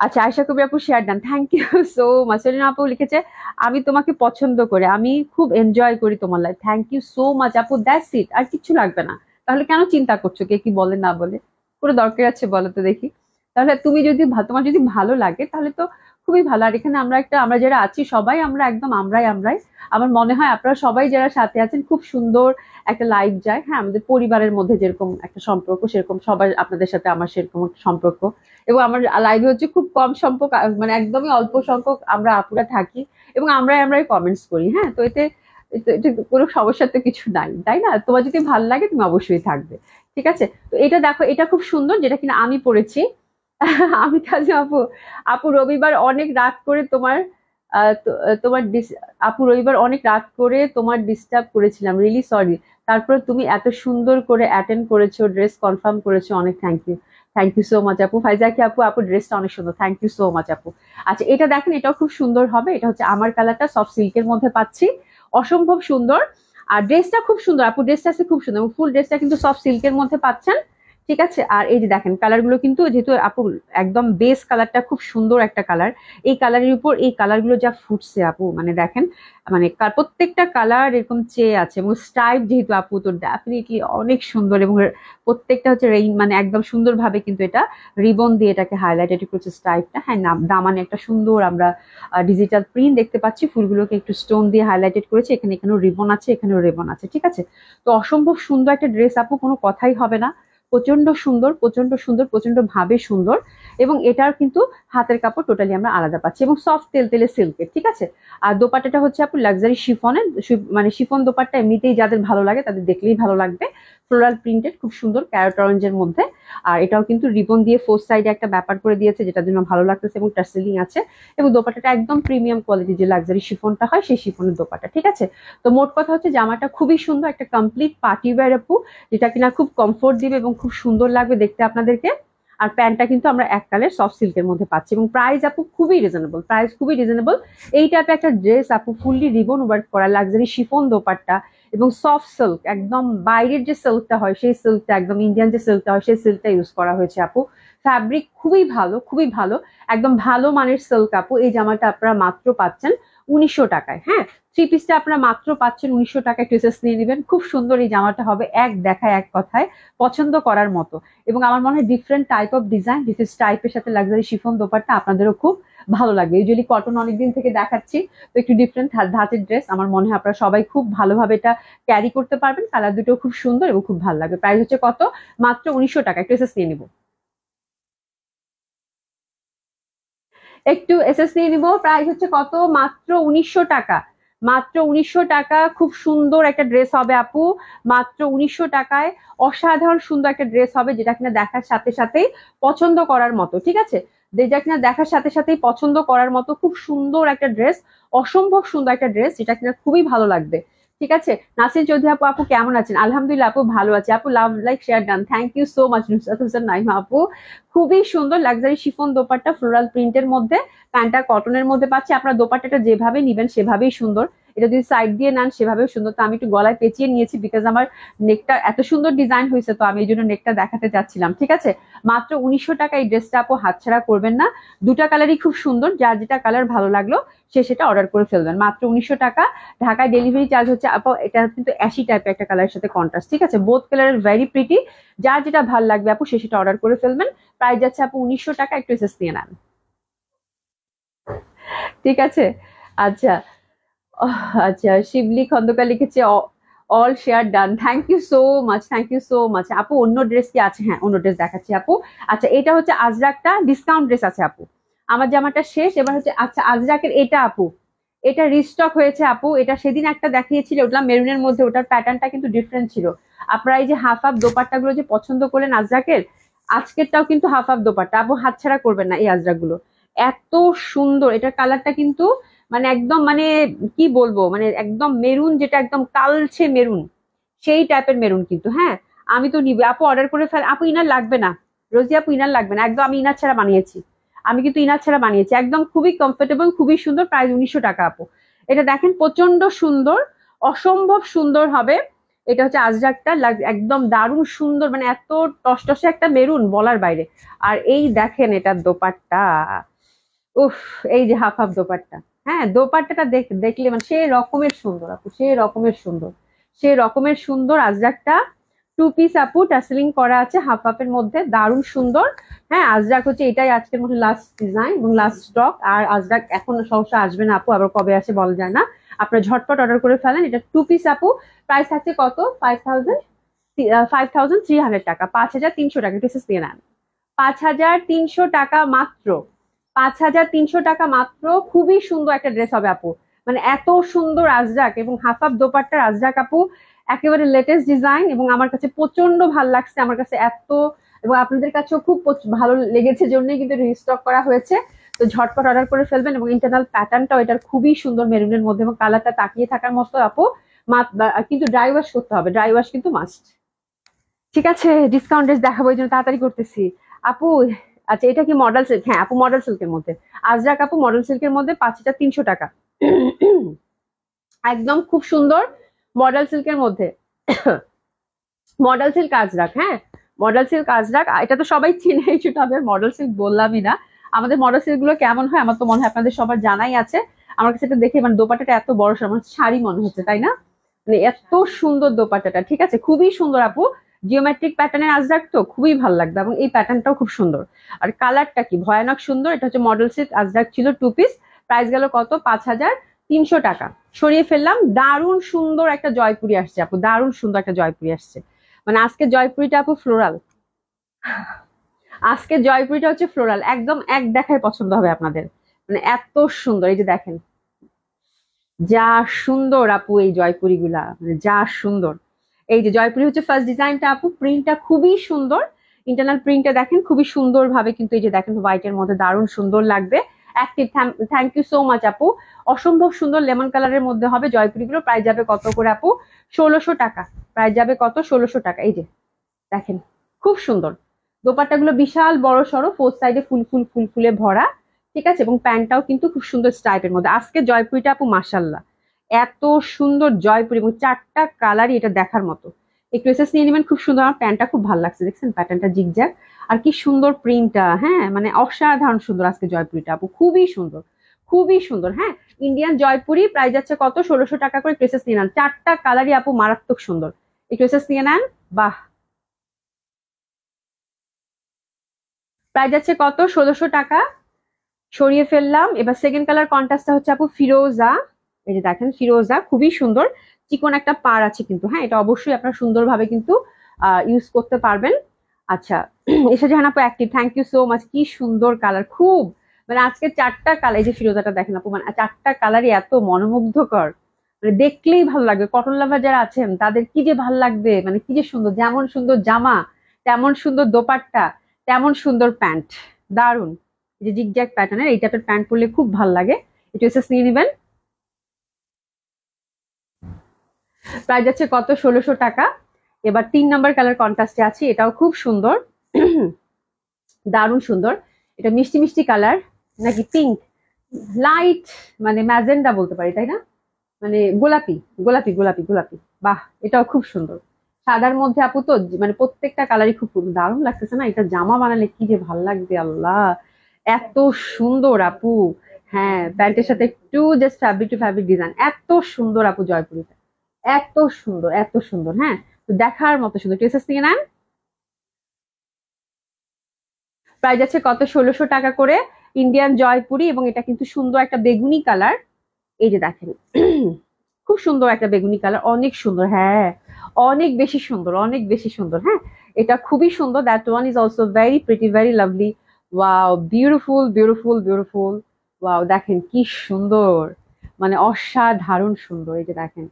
আচ্ছা, আয়শা কবির আপু share done, thank you so much. Selina আপু লিখেছে আমি তোমাকে পছন্দ করে, আমি খুব এনজয় করি তোমার life, thank you so much আপু, দ্যাটস ইট, আর কিছু লাগবে না। তাহলে কেন চিন্তা করছো কে কি বলে না বলে, কোনো দরকার আছে বলো তো দেখি? তাহলে তুমি যদি তোমার যদি ভালো লাগে তাহলে তো খুবই ভালো। আর এখানে আমরা যারা আছি সবাই আমরা একদম আমরাই আমরাই। আমার মনে হয় আপনারা সবাই যারা সাথে আছেন খুব সুন্দর একটা লাইফ যায়। হ্যাঁ, আমাদের পরিবারের মধ্যে যেরকম একটা সম্পর্ক, সেরকম সবাই আপনাদের সাথে আমার সেরকম একটা সম্পর্ক। এবং আমার লাইভে হচ্ছে খুব কম সংখ্যক, মানে একদমই অল্প সংখ্যক আমরা আপুরা থাকি, এবং আমরাই কমেন্টস করি। হ্যাঁ, তো এতে এতে কোনো সমস্যার তো কিছু নাই, তাই না? তোমার যদি ভালো লাগে তুমি অবশ্যই থাকবে। ঠিক আছে, তো এটা দেখো, এটা খুব সুন্দর, যেটা কিনা আমি পড়েছি। আমি কাজে আপু, আপু রবিবার অনেক রাত করে তোমার তোমার আপু রবিবার অনেক রাত করে তোমার ডিস্টার্ব করেছিলাম, রিয়েলি সরি। তারপরে তুমি এত সুন্দর করে অ্যাটেন্ড করেছো, ড্রেস কনফার্ম করেছো, অনেক thank you. Thank you so much আপু। ফাইজা কি আপু, আপু ড্রেসটা অনেক সুন্দর, থ্যাংক ইউ সো মাচ আপু। আচ্ছা, এটা দেখেন, এটাও খুব সুন্দর হবে। এটা হচ্ছে আমার কালারটা সফট সিল্কের মধ্যে পাচ্ছি, অসম্ভব সুন্দর। আর ড্রেসটা খুব সুন্দর আপু, ড্রেসটা আছে খুব সুন্দর, এবং ফুল ড্রেসটা কিন্তু সফট সিল্কের মধ্যে পাচ্ছেন। ঠিক আছে, আর এই যে দেখেন কালার গুলো কিন্তু, যেহেতু আপু একদম বেস কালারটা খুব সুন্দর একটা কালার, এই কালারের উপর এই কালার গুলো যা ফুটছে আপু, মানে দেখেন, মানে প্রত্যেকটা কালার এরকম চেয়ে আছে, এবং স্ট্রাইপ যেহেতু আপু, তো ডেফিনেটলি অনেক সুন্দর। এবং প্রত্যেকটা হচ্ছে মানে একদম সুন্দরভাবে কিন্তু এটা রিবন দিয়ে এটাকে হাইলাইট করছে স্ট্রাইপটা। হ্যাঁ, দামানে একটা সুন্দর আমরা ডিজিটাল প্রিন্ট দেখতে পাচ্ছি, ফুলগুলোকে একটু স্টোন দিয়ে হাইলাইটেড করেছে, এখানেও রিবন আছে, এখানেও রিবন আছে। ঠিক আছে, তো অসম্ভব সুন্দর একটা ড্রেস আপু, কোনো কথাই হবে না। প্রচন্ড সুন্দর, প্রচন্ড সুন্দর, প্রচন্ড ভাবে সুন্দর। এবং এটার কিন্তু হাতের কাপড় টোটালি আমরা আলাদা পাচ্ছি, এবং সফট তেল সিল্কের। ঠিক আছে, আর দোপাট্টাটা হচ্ছে আপু লাক্সারি শিফনের, মানে শিফন দোপাট্টা এমনিতেই যাদের ভালো লাগে তাদের দেখলেই ভালো লাগবে। ফ্লোরাল প্রিন্টেড, খুব সুন্দর ক্যারট অরেঞ্জের মধ্যে। আর এটাও কিন্তু রিবন দিয়ে ফোর সাইডে একটা ব্যাপার করে দিয়েছে, যেটার জন্য ভালো লাগতেছে, এবং টার্সেলিং আছে। এবং দোপাট্টাটা একদম প্রিমিয়াম কোয়ালিটি, যে লাক্সারি শিফনটা হয় সেই শিফনের দোপাট্টা। ঠিক আছে, তো মোট কথা হচ্ছে জামাটা খুবই সুন্দর, একটা কমপ্লিট পার্টি ওয়্যার আপু, যেটা কিনা খুব কমফোর্ট দিবে এবং খুব সুন্দর লাগবে দেখতে আপনাদেরকে। আর প্যান্টটা কিন্তু আমরা এক কালার সফট সিল্কের মধ্যে পাচ্ছি, এবং প্রাইস আপু খুবই রিজনেবল, প্রাইস খুবই রিজনেবল। এই টাইপের একটা ড্রেস আপু, ফুললি রিবন ওয়ার্ক করা লাক্সারি শিফন দোপাট্টা, এবং সফট সিল্ক, একদম বাইরের যে সিল্কটা হয় সেই সিল্কটা, একদম ইন্ডিয়ান যে সিল্কটা হয় সেই সিল্কটা ইউজ করা হয়েছে আপু। ফ্যাব্রিক খুবই ভালো, খুবই ভালো, একদম ভালো মানের সিল্ক আপু। এই জামাটা আপনারা মাত্র পাচ্ছেন 1900 টাকায়। হ্যাঁ, থ্রি পিসটা আপনারা মাত্র পাচ্ছেন 1900 টাকায়, টুইসেস নিয়ে নেবেন, খুব সুন্দর। এই জামাটা হবে এক দেখায়, এক কথায় পছন্দ করার মতো। এবং আমার মনে হয় different type of design, different টাইপের সাথে লাক্সারি শিফন দোপাট্টা আপনাদেরও খুব ভালো লাগবে। ইউজুয়ালি কটন অনেকদিন থেকে দেখাচ্ছি, তো একটু ডিফারেন্ট ধাঁচের ড্রেস, আমার মনে হয় আপনারা সবাই খুব ভালোভাবে এটা ক্যারি করতে পারবেন। কালার দুটো খুব সুন্দর এবং খুব ভালো লাগবে। প্রাইস হচ্ছে কত? মাত্র 1900 টাকা। টুইসেস নিয়ে নিব, একটু এসএস নিয়ে নিব। প্রাইস হচ্ছে কত? মাত্র 1900 টাকা। মাত্র 1900 টাকা, খুব সুন্দর একটা ড্রেস হবে আপু, মাত্র 1900 টাকায়। অসাধারণ সুন্দর একটা ড্রেস হবে, যেটা কিনা দেখার সাথে সাথেই পছন্দ করার মতো। ঠিক আছে, যেটা কিনা দেখার সাথে সাথেই পছন্দ করার মতো, খুব সুন্দর একটা ড্রেস, অসম্ভব সুন্দর একটা ড্রেস, যেটা কিনা খুবই ভালো লাগবে। ঠিক আছে, নাসির চৌধুরী আপু, আপু কেমন আছেন? আলহামদুলিল্লাহ আপু, ভালো আছে আপু, love like share done, thank you so much Nusrat Hossain Naima আপু। খুবই সুন্দর লাক্সারি শিফন দোপাট্টা, ফ্লোরাল প্রিন্টের মধ্যে, প্যান্টটা কটনের মধ্যে পাচ্ছি। আপনার দোপাট্টাটা যেভাবে নিবেন সেভাবেই সুন্দর, এটা যদি সাইড দিয়ে নেন সেভাবেও সুন্দর। তো আমি একটু গলায় পেঁচিয়ে নিয়েছি, বিকজ আমার নেকটা এত সুন্দর ডিজাইন হয়েছে, তো আমি এই জন্য নেকটা দেখাতে চাচ্ছিলাম। ঠিক আছে, মাত্র 1900 টাকা। এই ড্রেসটা আপু হাতছাড়া করবেন না, দুটা কালারই খুব সুন্দর, যার যেটা কালার ভালো লাগলো সে সেটা অর্ডার করে ফেলবেন। মাত্র 1900 টাকা। ঢাকায় ডেলিভারি চার্জ হচ্ছে আপু, এটা কিন্তু অ্যাশি টাইপের একটা কালারের সাথে কন্ট্রাস্ট। ঠিক আছে, বোথ কালারের ভেরি প্রিটি, যার যেটা ভালো লাগবে আপু সে সেটা অর্ডার করে ফেলবেন। প্রাইস যাচ্ছে আপু 1900 টাকা, একটু এসএস নিয়ে নেন। ঠিক আছে, আচ্ছা। আচ্ছা, শিবলি খন্দকার লিখেছে all share done, thank you so much, thank you so much আপু। অন্য ড্রেস কি আছে? হ্যাঁ, অন্য ড্রেস দেখাচ্ছি আপু। আচ্ছা, এটা হচ্ছে আজরাকটা ডিসকাউন্ট ড্রেস আছে আপু, আমার জামাটা শেষ, এবার হচ্ছে আচ্ছা আজরাকের এটা আপু, এটা রিস্টক হয়েছে আপু। এটা সেদিন একটা দেখিয়েছিল, ওটা মেরুনের মধ্যে, ওটার প্যাটার্নটা কিন্তু ডিফারেন্ট ছিল। আপনারা এই যে হাফ হাফ দোপাট্টা গুলো যে পছন্দ করলেন আজরাকের, আজকেরটাও কিন্তু হাফ হাফ দোপাট্টা আপু, হাতছাড়া করবেন না এই আজরাক গুলো, এত সুন্দর। এটার কালারটা কিন্তু মানে একদম, মানে কি বলবো, মানে একদম মেরুন, যেটা একদম কালছে মেরুন, সেই টাইপের মেরুন কিন্তু। হ্যাঁ, আমি তো নিবি আপু, অর্ডার করে ফেল আপু। ইনার লাগবে না রোজি আপু, ইনার লাগবে না একদম, আমি ইনার ছাড়া বানিয়েছি, আমি কিন্তু ইনার ছাড়া বানিয়েছি একদম, খুবই কমফোর্টেবল, খুবই সুন্দর। প্রাইস 1900 টাকা আপু। এটা দেখেন প্রচন্ড সুন্দর, অসম্ভব সুন্দর হবে। এটা হচ্ছে আজরাকটা, একদম দারুণ সুন্দর, মানে এত টসটসে একটা মেরুন বলার বাইরে। আর এই দেখেন এটার দোপাট্টা, উফ, এই যে হাফ হাফ দোপাট্টা। হ্যাঁ, দোপাট্টাটা দেখলে মানে সে রকমের সুন্দর আপু, সে রকমের সুন্দর, সে রকমের সুন্দর। আজরাকটা টু পিস আপু, টাসেলিং করা আছে হাফ হাফের মধ্যে, দারুণ সুন্দর। হ্যাঁ, আজরাক হচ্ছে এটাই আজকের মধ্যে লাস্ট ডিজাইন এবং লাস্ট স্টক। আর আজরাক এখন সহসা আসবে না আপু, আবার কবে আসে বলা যায় না। আপনারা ঝটপট অর্ডার করে ফেলেন। এটা টু পিস আপু, প্রাইস থাকছে কত, 5300 টাকা, 5300 টাকা। ড্রেসেস দিয়ে নেন 5300 টাকা মাত্র, 5300 টাকা মাত্র। খুবই সুন্দর একটা ড্রেস হবে আপু, মানে এত সুন্দর আজরাক এবং হাফ হাফ দোপাট্টার আজরাক আপু, একেবারে লেটেস্ট ডিজাইন এবং আমার কাছে প্রচন্ড ভালো লাগছে। আমার কাছে এত, এবং আপনাদের কাছেও খুব ভালো লেগেছে জন্যই কিন্তু রিস্টক করা হয়েছে। তো ঝটপট অর্ডার করে ফেলবেন। এবং ইন্টারনাল প্যাটার্নটাও এটার খুবই সুন্দর মেরুনের মধ্যে, এবং কালারটা তাকিয়ে থাকার মতো আপু। কিন্তু ড্রাই ওয়াশ করতে হবে, ড্রাই ওয়াশ কিন্তু মাস্ট। ঠিক আছে, ডিসকাউন্ট ড্রেস দেখাবো, এই জন্য তাড়াতাড়ি করতেছি আপু। আচ্ছা, এটা কি মডেল সিল্ক? হ্যাঁ আপু, মডেল সিল্কের মধ্যে আজরাক আপু, মডেল সিল্কের মধ্যে 5300 টাকা। একদম খুব সুন্দর মডেল সিল্কের মধ্যে, মডেল সিল্ক আজরাক। হ্যাঁ, মডেল সিল্ক আজরাক, এটা তো সবাই চিনে, এই তাদের মডেল সিল্ক বললামই না। আমাদের মডেল সিল্ক গুলো কেমন হয় আমার তো মনে হয় আপনাদের সবার জানাই আছে। আমার কাছে এটা দেখে মানে দোপাট্টাটা এত বড় সড়, মানে শাড়ি মনে হচ্ছে, তাই না? মানে এত সুন্দর দোপাট্টাটা, ঠিক আছে, খুবই সুন্দর আপু। জিওমেট্রিক প্যাটার্নের আজরাক তো খুবই ভালো লাগবে, এবং এই প্যাটার্নটাও খুব সুন্দর। আর কালারটা কি ভয়ানক সুন্দর। এটা হচ্ছে মডেল সিল্ক আজরাক, ছিল টু পিস। প্রাইস গেল কত, 5300 টাকা। সরিয়ে ফেললাম। দারুণ সুন্দর একটা জয়পুরি আসছে আপু, দারুণ সুন্দর একটা জয়পুরি আসছে। মানে আজকে জয়পুরিটা আপু ফ্লোরাল, আজকে জয়পুরিটা হচ্ছে ফ্লোরাল, একদম এক দেখায় পছন্দ হবে আপনাদের। মানে এত সুন্দর, এই যে দেখেন যা সুন্দর আপু, এই জয়পুরি গুলা মানে যা সুন্দর। এই যে জয়পুরি হচ্ছে ফার্স্ট ডিজাইনটা আপু, প্রিন্টটা খুবই সুন্দর। ইন্টারনাল প্রিন্টটা দেখেন খুবই সুন্দর ভাবে, কিন্তু এই যে দেখেন হোয়াইটের মধ্যে দারুণ সুন্দর লাগবে। Active, thank you so much আপু। অসম্ভব সুন্দর লেমন কালারের মধ্যে হবে জয়পুরি গুলো। প্রাইস যাবে কত করে আপু, 1600 টাকা। প্রাইস যাবে কত, 1600 টাকা। এই যে দেখেন খুব সুন্দর দোপাট্টাগুলো, বিশাল বড় সড়ো, ফোর সাইডে ফুল ফুল ফুল ফুলে ভরা। ঠিক আছে, এবং প্যান্টটাও কিন্তু খুব সুন্দর স্টাইপের মধ্যে। আজকে জয়পুরিটা আপু মাশাল্লাহ এত সুন্দর জয়পুরি, এবং চারটা কালারই এটা দেখার মতো। একটু এসএস নিয়ে নেবেন, খুব সুন্দর। আমার প্যান্টটা খুব ভালো লাগছে, দেখছেন প্যাটার্নটা জিগজ্যাগ, আর কি সুন্দর প্রিন্টটা। হ্যাঁ, মানে অসাধারণ সুন্দর আজকে জয়পুরিটা আপু, খুবই সুন্দর, খুবই সুন্দর। হ্যাঁ, ইন্ডিয়ান জয়পুরি, প্রাইস যাচ্ছে কত, 1600 টাকা করে। ড্রেসেস নিয়ে নেন, চারটা কালারই আপু মারাত্মক সুন্দর। একটু এসএস নিয়ে নেন। বাহ, প্রাইস যাচ্ছে কত, 1600 টাকা। সরিয়ে ফেললাম। এবার সেকেন্ড কালার কন্ট্রাস্টটা হচ্ছে আপু ফিরোজা। এই যে দেখেন ফিরোজা, খুবই সুন্দর। চিকন একটা পার আছে কিন্তু, হ্যাঁ এটা অবশ্যই আপনারা সুন্দরভাবে কিন্তু ইউজ করতে পারবেন। আচ্ছা, এসে জাহান আপু active, thank you so much. কি সুন্দর কালার, খুব মানে আজকে চারটা কালার, এই যে ফিরোজাটা দেখেন আপু, মানে চারটা কালারই এত মনোমুগ্ধকর, মানে দেখলেই ভালো লাগবে। কটন লাভার যারা আছেন তাদের কি যে ভালো লাগবে, মানে কি যে সুন্দর, যেমন সুন্দর জামা তেমন সুন্দর দোপাট্টা, তেমন সুন্দর প্যান্ট, দারুন। এই যে জিগজ্যাগ প্যাটার্নের এই টাইপের প্যান্ট পরলে খুব ভালো লাগে। একটু এসএস নিয়ে নেবেন। প্রাইস যাচ্ছে কত, 1600 টাকা। এবার 3 নম্বর কালার কন্ট্রাস্টে আছে, এটাও খুব সুন্দর, দারুণ সুন্দর। এটা মিষ্টি মিষ্টি কালার, নাকি পিঙ্ক, লাইট মানে ম্যাজেন্ডা বলতে পারি, তাই না? মানে গোলাপি, গোলাপি গোলাপি গোলাপি। বাহ, এটাও খুব সুন্দর। সাদার মধ্যে আপু তো মানে প্রত্যেকটা কালারই খুব দারুণ লাগতেছে না? এটা জামা বানালে কি যে ভাল লাগবে আল্লাহ, এত সুন্দর আপু। হ্যাঁ, প্যান্টের সাথে একটু just fabric to fabric design, এত সুন্দর আপু জয়পুরিটা, এত সুন্দর, এত সুন্দর। হ্যাঁ, তো দেখার মতো সুন্দর। টেসেস থেকে নেন। প্রাইস আছে কত, 1600 টাকা করে। ইন্ডিয়ান জয়পুরি, এবং এটা কিন্তু সুন্দর একটা বেগুনি কালার। এই যে দেখেন খুব সুন্দর একটা বেগুনি কালার, অনেক সুন্দর। হ্যাঁ, অনেক বেশি সুন্দর, অনেক বেশি সুন্দর। হ্যাঁ, এটা খুবই সুন্দর। That one is also very pretty, very lovely. Wow, beautiful beautiful beautiful. Wow, দেখেন কি সুন্দর, মানে অসাধারণ সুন্দর। এই যে দেখেন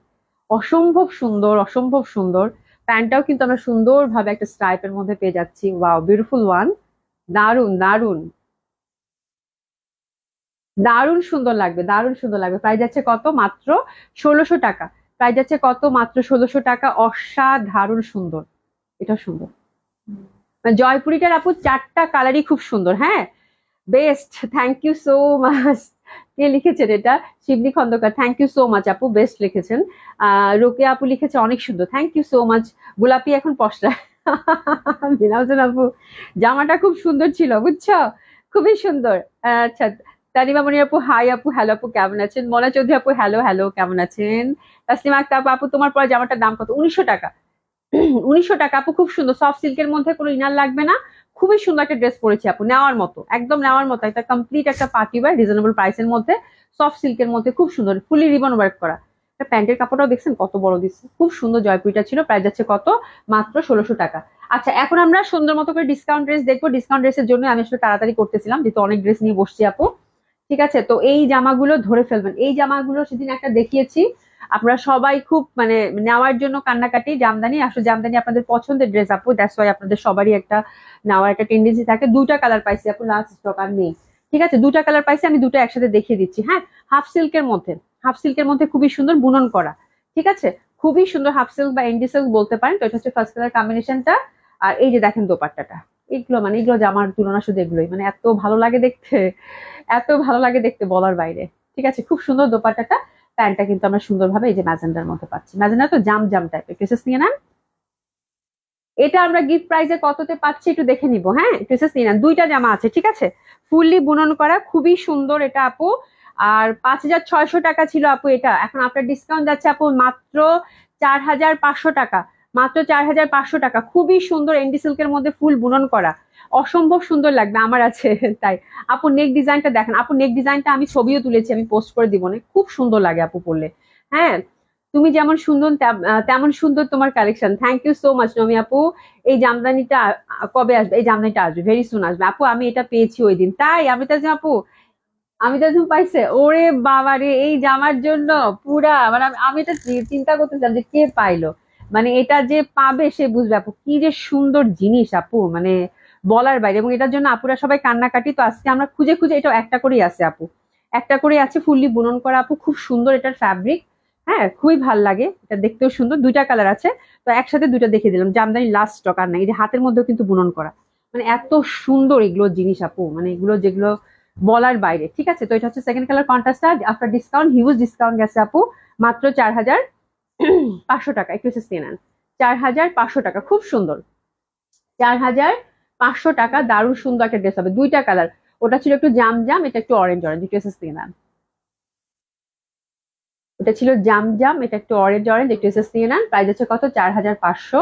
অসম্ভব সুন্দর, অসম্ভব সুন্দর। প্যান্টটাও কিন্তু আমরা সুন্দরভাবে একটা স্ট্রাইপের মধ্যে পেয়ে যাচ্ছি। ওয়াও, বিউটিফুল ওয়ান, দারুন দারুন, দারুণ সুন্দর লাগবে, দারুণ সুন্দর লাগবে। প্রাইস যাচ্ছে কত, মাত্র 1600 টাকা। প্রাইস যাচ্ছে কত, মাত্র 1600 টাকা। অসাধারণ সুন্দর, এটা সুন্দর। মানে জয়পুরিটার আপু চারটা কালারই খুব সুন্দর। হ্যাঁ, best, thank you so much. কে লিখেছেন এটা? Shibli Khandakar, thank you so much আপু, বেস্ট লিখেছেন। রোকেয়া আপু লিখেছে অনেক সুন্দর, থ্যাংক ইউ সো মাচ। গোলাপি এখন পশরা। বিনা হোসেন আপু, জামাটা খুব সুন্দর ছিল বুঝছো, খুবই সুন্দর। আচ্ছা, তানিমা মনি আপু হাই আপু, হ্যালো আপু কেমন আছেন? মনা চৌধুরী আপু হ্যালো হ্যালো, কেমন আছেন? তাসলিমা আক্তার আপু, তোমার পরে জামাটার দাম কত? 1900 টাকা। 1900 টাকা আপু, খুব সুন্দর, সফট সিল্কের মধ্যে কোনো ইনার লাগবে না। খুবই সুন্দর একটা ড্রেস পরেছি আপু, নেওয়ার মতো, একদম নেওয়ার মতো, একটা কমপ্লিট একটা পার্টি ওয়্যার, রিজনেবল প্রাইসের মধ্যে, সফট সিল্কের মধ্যে, খুব সুন্দর, ফুলি রিবন ওয়ার্ক করা। প্যান্টের কাপড়টাও দেখছেন কত বড় দিচ্ছে, খুব সুন্দর জয়পুরিটা ছিল। প্রাইস যাচ্ছে কত? মাত্র 1600 টাকা। আচ্ছা, এখন আমরা সুন্দর মতো করে ডিসকাউন্ট ড্রেস দেখবো। ডিসকাউন্ট ড্রেসের জন্য আমি আসলে তাড়াতাড়ি করতেছিলাম, যেহেতু অনেক ড্রেস নিয়ে বসছি আপু। ঠিক আছে, তো এই জামাগুলো ধরে ফেলবেন। এই জামাগুলো সেদিন একটা দেখিয়েছি, আপনারা সবাই খুব মানে নেওয়ার জন্য কান্নাকাটি। জামদানি, আসলে জামদানি আপনাদের পছন্দের ড্রেস আপু, দ্যাটস ওয়াই আপনাদের সবারই একটা নেওয়ার একটা টেন্ডেন্সি থাকে। দুইটা কালার পাইছি আপু, লাস্ট স্টক আর নেই। ঠিক আছে, দুটা কালার পাইছি, আমি দুটো একসাথে দেখিয়ে দিচ্ছি। হ্যাঁ, হাফ সিল্কের মধ্যে, হাফ সিল্কের মধ্যে খুবই সুন্দর বুনন করা। ঠিক আছে, খুবই সুন্দর হাফ সিল্ক বা এন্ডি সিল্ক বলতে পারেন। তো এটা হচ্ছে ফার্স্ট কালার কম্বিনেশনটা। আর এই যে দেখেন দোপাট্টাটা, এগুলো মানে এগুলো জামার তুলনা শুধু এগুলোই, মানে এত ভালো লাগে দেখতে, এত ভালো লাগে দেখতে বলার বাইরে। ঠিক আছে, খুব সুন্দর দোপাট্টাটা। প্যান্টটা কিন্তু আমরা সুন্দরভাবে এই যে ম্যাজেন্ডার মধ্যে পাচ্ছি, ম্যাজেন্ডা তো জাম জাম টাইপের, ড্রেসেস নিয়ে নেন। এটা আমরা গিফট প্রাইজে কততে পাচ্ছি একটু দেখে নিব। হ্যাঁ, ড্রেসেস নিয়ে নেন, দুইটা জামা আছে। ঠিক আছে, ফুললি বুনন করা, খুবই সুন্দর এটা আপু। আর 5600 টাকা ছিল আপু এটা, এখন আপনার ডিসকাউন্ট যাচ্ছে আপু মাত্র 4500 টাকা। মাত্র 4500 টাকা, খুবই সুন্দর এন্ডি সিল্কের মধ্যে ফুল বুনন করা, অসম্ভব সুন্দর লাগবে আমার আছে। তাই আপু নেক ডিজাইনটা দেখেন আপু, নেক ডিজাইনটা আমি ছবিও তুলেছি, আমি পোস্ট করে দিব না, খুব সুন্দর লাগে আপু পরলে। হ্যাঁ, তুমি যেমন সুন্দর তেমন সুন্দর তোমার collection. Thank you so much Nomi আপু। এই জামদানিটা কবে আসবে? এই জামদানিটা আসবে, ভেরি সুন আসবে আপু। আমি এটা পেয়েছি ওই দিন, তাই আমি তাজিম আপু, আমি তাজিম পাইছে। ওরে বাবা রে, এই জামার জন্য পুরা মানে আমি এটা চিন্তা করতেছিলাম যে কে পাইলো, মানে এটা যে পাবে সে বুঝবে আপু, কি যে সুন্দর জিনিস আপু, মানে বলার বাইরে। এবং এটার জন্য আপুরা সবাই কান্নাকাটি। তো আজকে আমরা খুঁজে খুঁজে, এটা একটা করেই আছে আপু, একটা করে আছে ফুললি বুনন করা আপু, খুব সুন্দর এটার ফ্যাব্রিক। হ্যাঁ, খুবই ভাল লাগে, এটা দেখতেও সুন্দর, দুইটা কালার আছে। তো একসাথে দুইটা দেখিয়ে দিলাম। জামদানি লাস্ট স্টক আর নাই। এই যে হাতের মধ্যেও কিন্তু বুনন করা, মানে এত সুন্দর এগুলো জিনিস আপু, মানে এগুলো যেগুলো বলার বাইরে। ঠিক আছে, তো এটা হচ্ছে সেকেন্ড কালার কন্ট্রাস্টটা। আফটার ডিসকাউন্ট, হিউজ ডিসকাউন্ট গেছে আপু, মাত্র 4500 টাকা। একটু নিয়ে নেন, 4500 টাকা, খুব সুন্দর। 4500 টাকা, দারুণ সুন্দর একটা ড্রেস হবে, দুইটা কালার। ওটা ছিল একটু জাম জাম, এটা একটু অরেঞ্জ অরেঞ্জ। একটু নিয়ে নেন, এটা ছিল জাম জাম, এটা একটু অরেঞ্জ অরেঞ্জ। একটু নিয়ে নেন, প্রাইস হচ্ছে কত? 4500।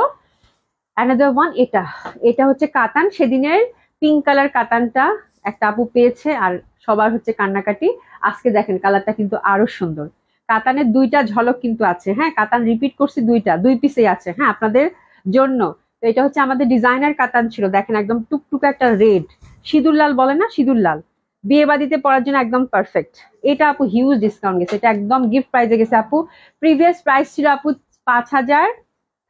অ্যানাদার ওয়ান, এটা, এটা হচ্ছে কাতান, সেদিনের পিঙ্ক কালার কাতানটা একটা আপু পেয়েছে, আর সবার হচ্ছে কান্নাকাটি। আজকে দেখেন কালারটা কিন্তু আরো সুন্দর। কাতানের দুইটা ঝলক কিন্তু আছে। হ্যাঁ, কাতান রিপিট করছি, দুইটা, দুই পিসে আছে। হ্যাঁ, আপনাদের জন্য। তো এটা হচ্ছে আমাদের ডিজাইনার কাতান ছিল, দেখেন একদম টুকটুকে একটা রেড, সিঁদুর লাল বলে না, সিঁদুর লাল, বিয়ে বাড়িতে পরার জন্য একদম পারফেক্ট। এটা আপু হিউজ ডিসকাউন্ট গেছে, এটা একদম গিফট প্রাইজে গেছে আপু। প্রিভিয়াস প্রাইস ছিল আপু 5000,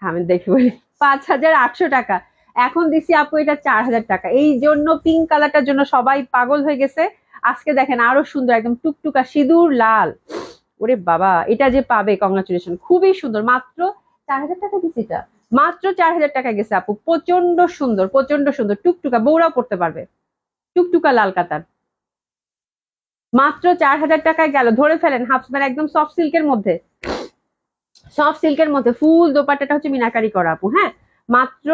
আমি দেখি বলি, 5800 টাকা। এখন দিছি আপু এটা 4000 টাকা। এই জন্য পিঙ্ক কালারটার জন্য সবাই পাগল হয়ে গেছে। আজকে দেখেন আরো সুন্দর, একদম টুকটুকা সিঁদুর লাল। ওরে বাবা, এটা যে পাবে কংগ্রাচুলেশন, খুবই সুন্দর। মাত্র 4000 টাকা দিছি এটা, মাত্র 4000 টাকা গেছে আপু। প্রচন্ড সুন্দর, প্রচন্ড সুন্দর, টুকটুকা, বউরাও পড়তে পারবে, টুকটুকা লাল কাতার। মাত্র 4000 টাকায় গেল, ধরে ফেলেন। হাফ মানে একদম সফট সিল্কের মধ্যে, সফট সিল্কের মধ্যে ফুল দোপাট্টাটা হচ্ছে মিনাকারি করা আপু। হ্যাঁ, মাত্র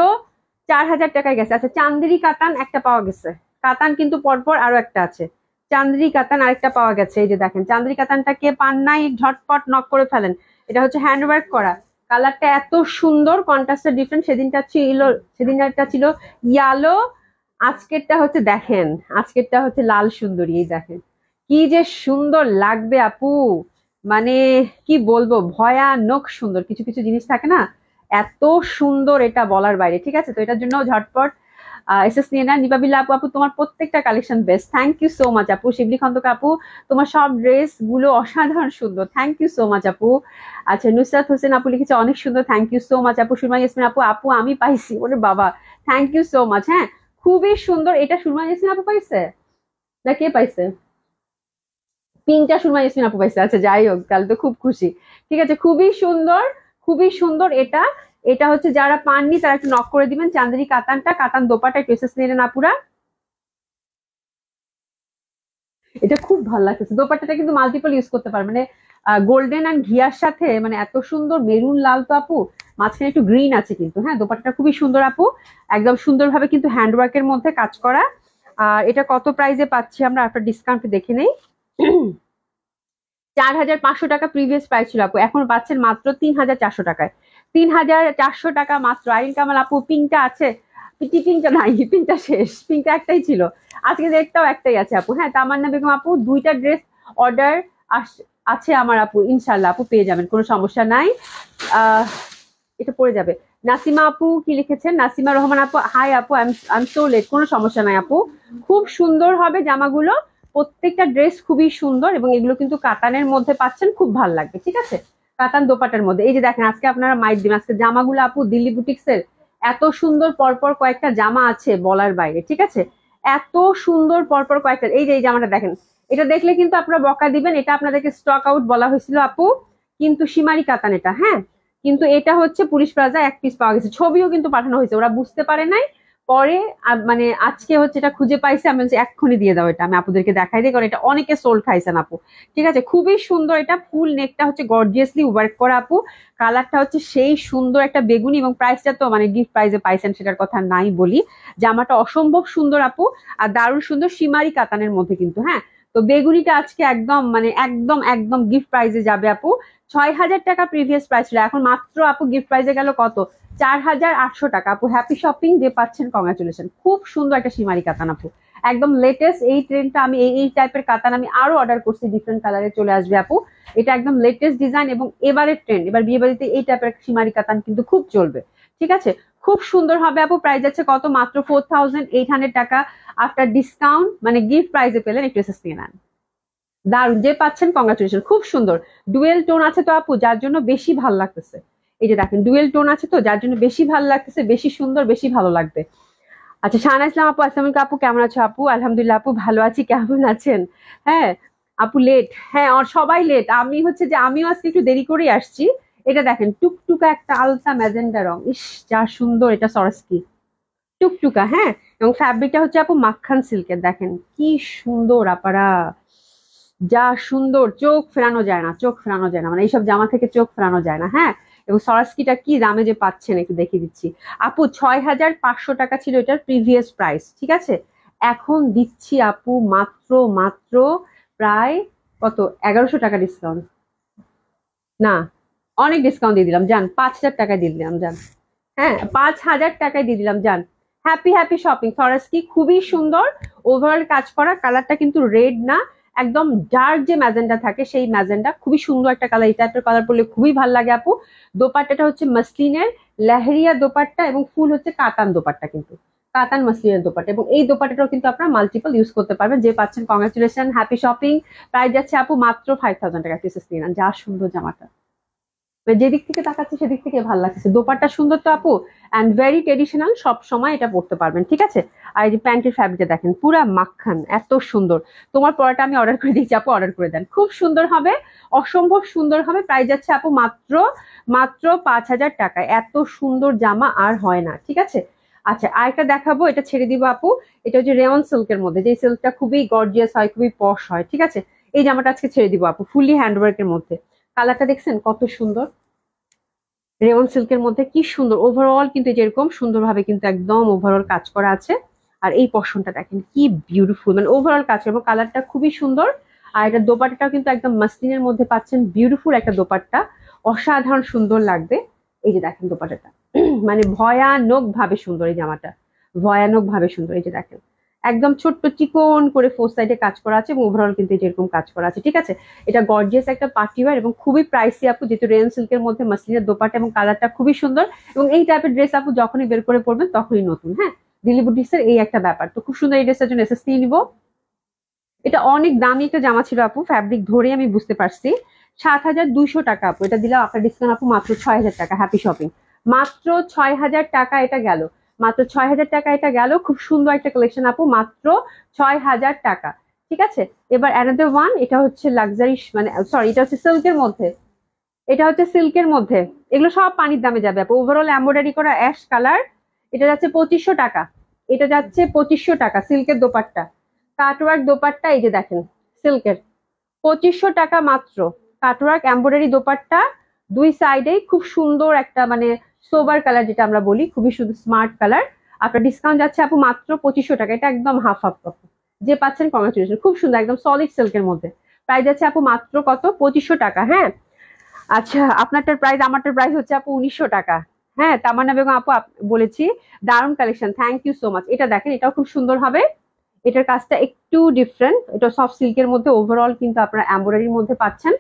4000 টাকায় গেছে। আচ্ছা, চান্দেরি কাতান একটা পাওয়া গেছে, কাতান কিন্তু পরপর আরো একটা আছে। চান্দেরি কাতান আরেকটা পাওয়া গেছে, এই যে দেখেন চান্দেরি কাতানটা কে পান নাই ঝটপট নক করে ফেলেন। এটা হচ্ছে হ্যান্ডওয়ার্ক করা, কালারটা এত সুন্দর, কন্ট্রাস্টটা ডিফারেন্ট। সেদিনটা ছিল ইয়ালো, আজকেরটা হচ্ছে দেখেন, আজকেরটা হচ্ছে লাল সুন্দরী। এই দেখেন কি যে সুন্দর লাগবে আপু, মানে কি বলবো, ভয়ানক সুন্দর। কিছু কিছু জিনিস থাকে না, এত সুন্দর, এটা বলার বাইরে। ঠিক আছে, তো এটার জন্য ঝটপট এসএস নিয়ে নেন। নিপাবিল্লা আপু, আপু তোমার প্রত্যেকটা collection best, thank you so much আপু। শিবলি খন্দকার আপু, তোমার সব ড্রেস গুলো অসাধারণ সুন্দর, থ্যাংক ইউ সো মাচ আপু। আচ্ছা, নুসরাত হোসেন আপু লিখেছে অনেক সুন্দর, থ্যাংক ইউ সো মাচ আপু। সুরমা ইয়াসমিন আপু, আপু আমি পাইছি, ওরে বাবা, থ্যাংক ইউ সো মাচ। হ্যাঁ, খুবই সুন্দর। এটা সুরমা ইয়াসমিন আপু পাইছে না কে পাইছে? পিঙ্কটা সুরমা ইয়াসমিন আপু পাইছে। আচ্ছা, যাই হোক, তাহলে তো খুব খুশি। ঠিক আছে, খুবই সুন্দর, খুবই সুন্দর এটা। এটা হচ্ছে যারা পাননি তারা একটু নক করে দিবেন। চান্দেরি কাতানটা, কাতান দোপাটা একটু এসএস নিয়ে নেন আপুরা। এটা খুব ভালো লাগতেছে, দোপাট্টাটা কিন্তু মাল্টিপল ইউজ করতে পারবে, মানে গোল্ডেন অ্যান্ড ঘিয়ার সাথে মানে এত সুন্দর মেরুন লাল তো আপু, মাঝখানে একটু গ্রিন আছে কিন্তু, হ্যাঁ দোপাট্টাটা খুবই সুন্দর আপু, একদম সুন্দরভাবে কিন্তু হ্যান্ডওয়ার্কের মধ্যে কাজ করা। আর এটা কত প্রাইসে পাচ্ছি আমরা, আপনার ডিসকাউন্ট দেখে নেই। 4,500 টাকা প্রিভিয়াস প্রাইস ছিল আপু, এখন পাচ্ছেন মাত্র 3,400 টাকায়। 3,400 টাকা মাত্র। আইন কামাল আপু পিঙ্কটা আছে? পিঙ্কটা নাই, পিঙ্কটা শেষ, পিঙ্কটা একটাই ছিল, আজকে রেটটাও একটাই আছে আপু। হ্যাঁ তামান্না বেগম আপু, দুইটা ড্রেস অর্ডার আছে আমার আপু, ইনশাল্লাহ আপু পেয়ে যাবেন, কোনো সমস্যা নাই। আহ এটা পড়ে যাবে। নাসিমা আপু কি লিখেছেন, নাসিমা রহমান আপু, হাই আপু, আই এম সো লেট, কোনো সমস্যা নাই আপু, খুব সুন্দর হবে জামাগুলো, প্রত্যেকটা ড্রেস খুবই সুন্দর, এবং এগুলো কিন্তু কাতানের মধ্যে পাচ্ছেন, খুব ভালো লাগবে, ঠিক আছে, কাতান দোপাটার মধ্যে। এই যে দেখেন আজকে আপনারা মাইট দিন, আজকে জামাগুলো আপু দিল্লি বুটিক্স এর এত সুন্দর পরপর কয়েকটা জামা আছে বলার বাইরে, ঠিক আছে, এত সুন্দর পরপর কয়েকটা, এই যে এই জামাটা দেখেন, এটা দেখলে কিন্তু আপনারা বকা দিবেন, এটা আপনাদেরকে স্টক আউট বলা হয়েছিল আপু, কিন্তু সীমারি কাতান এটা, হ্যাঁ, কিন্তু এটা হচ্ছে পুলিশ প্লাজা এক পিস পাওয়া গেছে, ছবিও কিন্তু পাঠানো হয়েছে, ওরা বুঝতে পারে নাই, পরে মানে আজকে হচ্ছে এটা খুঁজে পাইছে, আমি বলছি এক্ষুনি দিয়ে দাও, এটা আমি আপুদেরকে দেখাই দিই, কারণ এটা অনেকে সোল্ড খাইছেন আপু, ঠিক আছে, খুবই সুন্দর, এটা ফুল নেকটা হচ্ছে গর্জিয়াসলি ওয়ার্ক করা আপু, কালারটা হচ্ছে সেই সুন্দর একটা বেগুনি, এবং প্রাইসটা তো মানে গিফট প্রাইসে পাইছেন সেটার কথা নাই বলি, জামাটা অসম্ভব সুন্দর আপু, আর দারুণ সুন্দর সীমারি কাতানের মধ্যে কিন্তু, হ্যাঁ, তো বেগুনিটা আজকে একদম মানে একদম একদম গিফট প্রাইসে যাবে আপু। 6,000 টাকা প্রিভিয়াস প্রাইস ছিল, এখন মাত্র আপু গিফট প্রাইসে গেল কত, 4,800 টাকা আপু, হ্যাপি শপিং যে পাচ্ছেন, কংগ্রাচুলেশন, খুব সুন্দর একটা সীমারি কাতান আপু, একদম লেটেস্ট এই ট্রেন্ডটা, আমি এই টাইপের কাতান আমি আরো অর্ডার করছি, ডিফারেন্ট কালারে চলে আসবে আপু, এটা একদম লেটেস্ট ডিজাইন, এবং এবারের ট্রেন্ড, এবার বিয়ে বাড়িতে এই টাইপের সীমারি কাতান কিন্তু খুব চলবে, ঠিক আছে, খুব সুন্দর হবে আপু, প্রাইস আছে কত, মাত্র 4,800 টাকা, আফটার ডিসকাউন্ট, মানে গিফট প্রাইসে পেলেন, একটু এসএস নিয়ে নেন, দারুন যে পাচ্ছেন, কংগ্রাচুলেশন, খুব সুন্দর, ডুয়েল টোন আছে তো আপু, যার জন্য বেশি ভালো লাগতেছে, এই যে দেখেন ডুয়েল টোন আছে তো, যার জন্য বেশি ভালো লাগতেছে, বেশি সুন্দর, বেশি ভালো লাগবে। আচ্ছা শাহানা ইসলাম আপু, আসসালামু আলাইকুম আপু, কেমন আছো আপু, আলহামদুলিল্লাহ আপু ভালো আছি, কেমন আছেন? হ্যাঁ আপু লেট, হ্যাঁ আর সবাই লেট, আমি হচ্ছে যে আমিও আজকে একটু দেরি করেই আসছি। এটা দেখেন টুকটুকা একটা আলতা ম্যাজেন্ডা রং, ইস যা সুন্দর, এটা সরস্কি টুকটুকা, হ্যাঁ, এবং ফ্যাব্রিকটা হচ্ছে আপু মাখন সিল্কের, দেখেন কি সুন্দর আপারা, যা সুন্দর, চোখ ফেরানো যায় না, চোখ ফেরানো যায় না, মানে এইসব জামা থেকে চোখ ফেরানো যায় না, হ্যাঁ, এবং সরাস্কিটা কি দামে যে পাচ্ছেন একটু দেখিয়ে দিচ্ছি আপু, 6,500 টাকা ছিল এটার প্রিভিয়াস প্রাইস, ঠিক আছে, এখন দিচ্ছি আপু মাত্র মাত্র প্রায় কত, 1,100 টাকা ডিসকাউন্ট, না অনেক ডিসকাউন্ট দিয়ে দিলাম, যান 5,000 টাকায় দিয়ে দিলাম, যান, হ্যাঁ 5,000 টাকায় দিয়ে দিলাম, যান, হ্যাপি হ্যাপি শপিং, ফরেস্ট খুবই সুন্দর, ওভারঅল কাজ করা, কালারটা কিন্তু রেড না, একদম ডার্ক যে ম্যাজেন্ডা থাকে সেই ম্যাজেন্ডা, খুবই সুন্দর একটা কালার, এই টাইপের কালার পরলে খুবই ভালো লাগে আপু। দোপাট্টাটা হচ্ছে মসলিনের লেহেরিয়া দোপাট্টা, এবং ফুল হচ্ছে কাতান দোপাট্টা, কিন্তু কাতান মসলিনের দোপাট্টা, এবং এই দোপাট্টাটাও কিন্তু আপনারা মাল্টিপল ইউজ করতে পারবেন, যে পাচ্ছেন, কংগ্রাচুলেশন, হ্যাপি শপিং, প্রাইস যাচ্ছে আপু মাত্র 5,000 টাকা, পিসেস নিয়ে নেন, যা সুন্দর জামাটা, মানে যেদিক থেকে তাকাচ্ছি সেদিক থেকে ভালো লাগছে, দোপাট্টা সুন্দর তো আপু, অ্যান্ড ভেরি ট্রেডিশনাল, সব সময় এটা পড়তে পারবেন, ঠিক আছে, আর এই যে প্যান্টের ফ্যাব্রিকটা দেখেন পুরা মাখন, এত সুন্দর, তোমার পরাটা আমি অর্ডার করে দিয়েছি আপু, অর্ডার করে দেন, খুব সুন্দর হবে, অসম্ভব সুন্দর হবে, প্রাইস যাচ্ছে আপু মাত্র মাত্র 5,000 টাকা, এত সুন্দর জামা আর হয় না, ঠিক আছে। আচ্ছা আরেকটা দেখাবো, এটা ছেড়ে দিব আপু, এটা হচ্ছে রেয়ন সিল্কের মধ্যে, যে সিল্কটা খুবই গর্জিয়াস হয়, খুবই পশ হয়, ঠিক আছে, এই জামাটা আজকে ছেড়ে দিব আপু, ফুললি হ্যান্ডওয়ার্কের মধ্যে, কালারটা দেখছেন কত সুন্দর, রেওন সিল্কের মধ্যে কি সুন্দর, ওভারঅল কিন্তু যেরকম সুন্দরভাবে কিন্তু একদম ওভারঅল কাজ করা আছে, আর এই পশনটা দেখেন কি বিউটিফুল, মানে ওভারঅল কাজ, এবং কালারটা খুবই সুন্দর, আর এটা দোপাট্টাটাও কিন্তু একদম মাসলিনের মধ্যে পাচ্ছেন, বিউটিফুল একটা দোপাট্টা, অসাধারণ সুন্দর লাগবে, এই যে দেখেন দোপাট্টাটা মানে ভয়ানক ভাবে সুন্দর, এই জামাটা ভয়ানক ভাবে সুন্দর, এই যে দেখেন একদম ছোট্ট চিকন করে ফোর সাইডে কাজ করা আছে, এবং ওভারঅল কিন্তু যেরকম কাজ করা আছে, ঠিক আছে, এটা গর্জিয়াস একটা পার্টি ওয়্যার, এবং খুবই প্রাইসি আপু, যেহেতু রেয়ন সিল্কের মধ্যে মাসলিনের দোপাট্টা, এবং কালারটা খুবই সুন্দর, এবং এই টাইপের ড্রেস আপু যখনই বের করে পড়বেন তখনই নতুন, হ্যাঁ, দিল্লি বুটিক্সের এই একটা ব্যাপার, তো খুব সুন্দর, এই ড্রেসের জন্য এসএস নিয়ে নিবো। এটা অনেক দামি একটা জামা ছিল আপু, ফ্যাব্রিক ধরে আমি বুঝতে পারছি, 7,200 টাকা আপু, এটা দিলাম আপনার ডিসকাউন্ট আপু মাত্র 6,000 টাকা, হ্যাপি শপিং, মাত্র 6,000 টাকা এটা গেল, মাত্র 6,000 টাকা এটা গেল, খুব সুন্দর একটা কালেকশন আপু, মাত্র 6,000 টাকা, ঠিক আছে। এবার অ্যানাদার ওয়ান, এটা হচ্ছে লাক্সারি, মানে সরি এটা হচ্ছে সিল্কের মধ্যে, এটা হচ্ছে সিল্কের মধ্যে, এগুলো সব পানির দামে যাবে আপু, ওভারঅল এমব্রয়ডারি করা অ্যাশ কালার, এটা যাচ্ছে 2,500 টাকা, এটা যাচ্ছে 2,500 টাকা, সিল্কের দোপাট্টা, কাটওয়ার্ক দোপাট্টা, এই যে দেখেন সিল্কের, 2500 টাকা মাত্র। কাটওয়ার্ক এমব্রয়ডারি দোপাট্টা, দুই সাইডেই খুব সুন্দর একটা মানে সোবার কালার যেটা আমরা বলি, খুবই সুন্দর স্মার্ট কালার। আপনার ডিসকাউন্ট যাচ্ছে আপু মাত্র 2500 টাকা। এটা একদম হাফ হাফ আপু, যে পাচ্ছেন কংগ্রাচুলেশন। খুব সুন্দর একদম সলিড সিল্কের মধ্যে। প্রাইস যাচ্ছে আপু মাত্র কত? 2500 টাকা। হ্যাঁ, আচ্ছা আপনারটার প্রাইস, আমারটার প্রাইস হচ্ছে আপু 1900 টাকা। হ্যাঁ, তামান্না বেগম আপু বলেছি, দারুণ collection, thank you so much. এটা দেখেন, এটাও খুব সুন্দর হবে। এটার কাজটা একটু ডিফারেন্ট, এটা সফট সিল্কের মধ্যে, ওভারঅল কিন্তু আপনারা এমব্রয়ডারির মধ্যে পাচ্ছেন।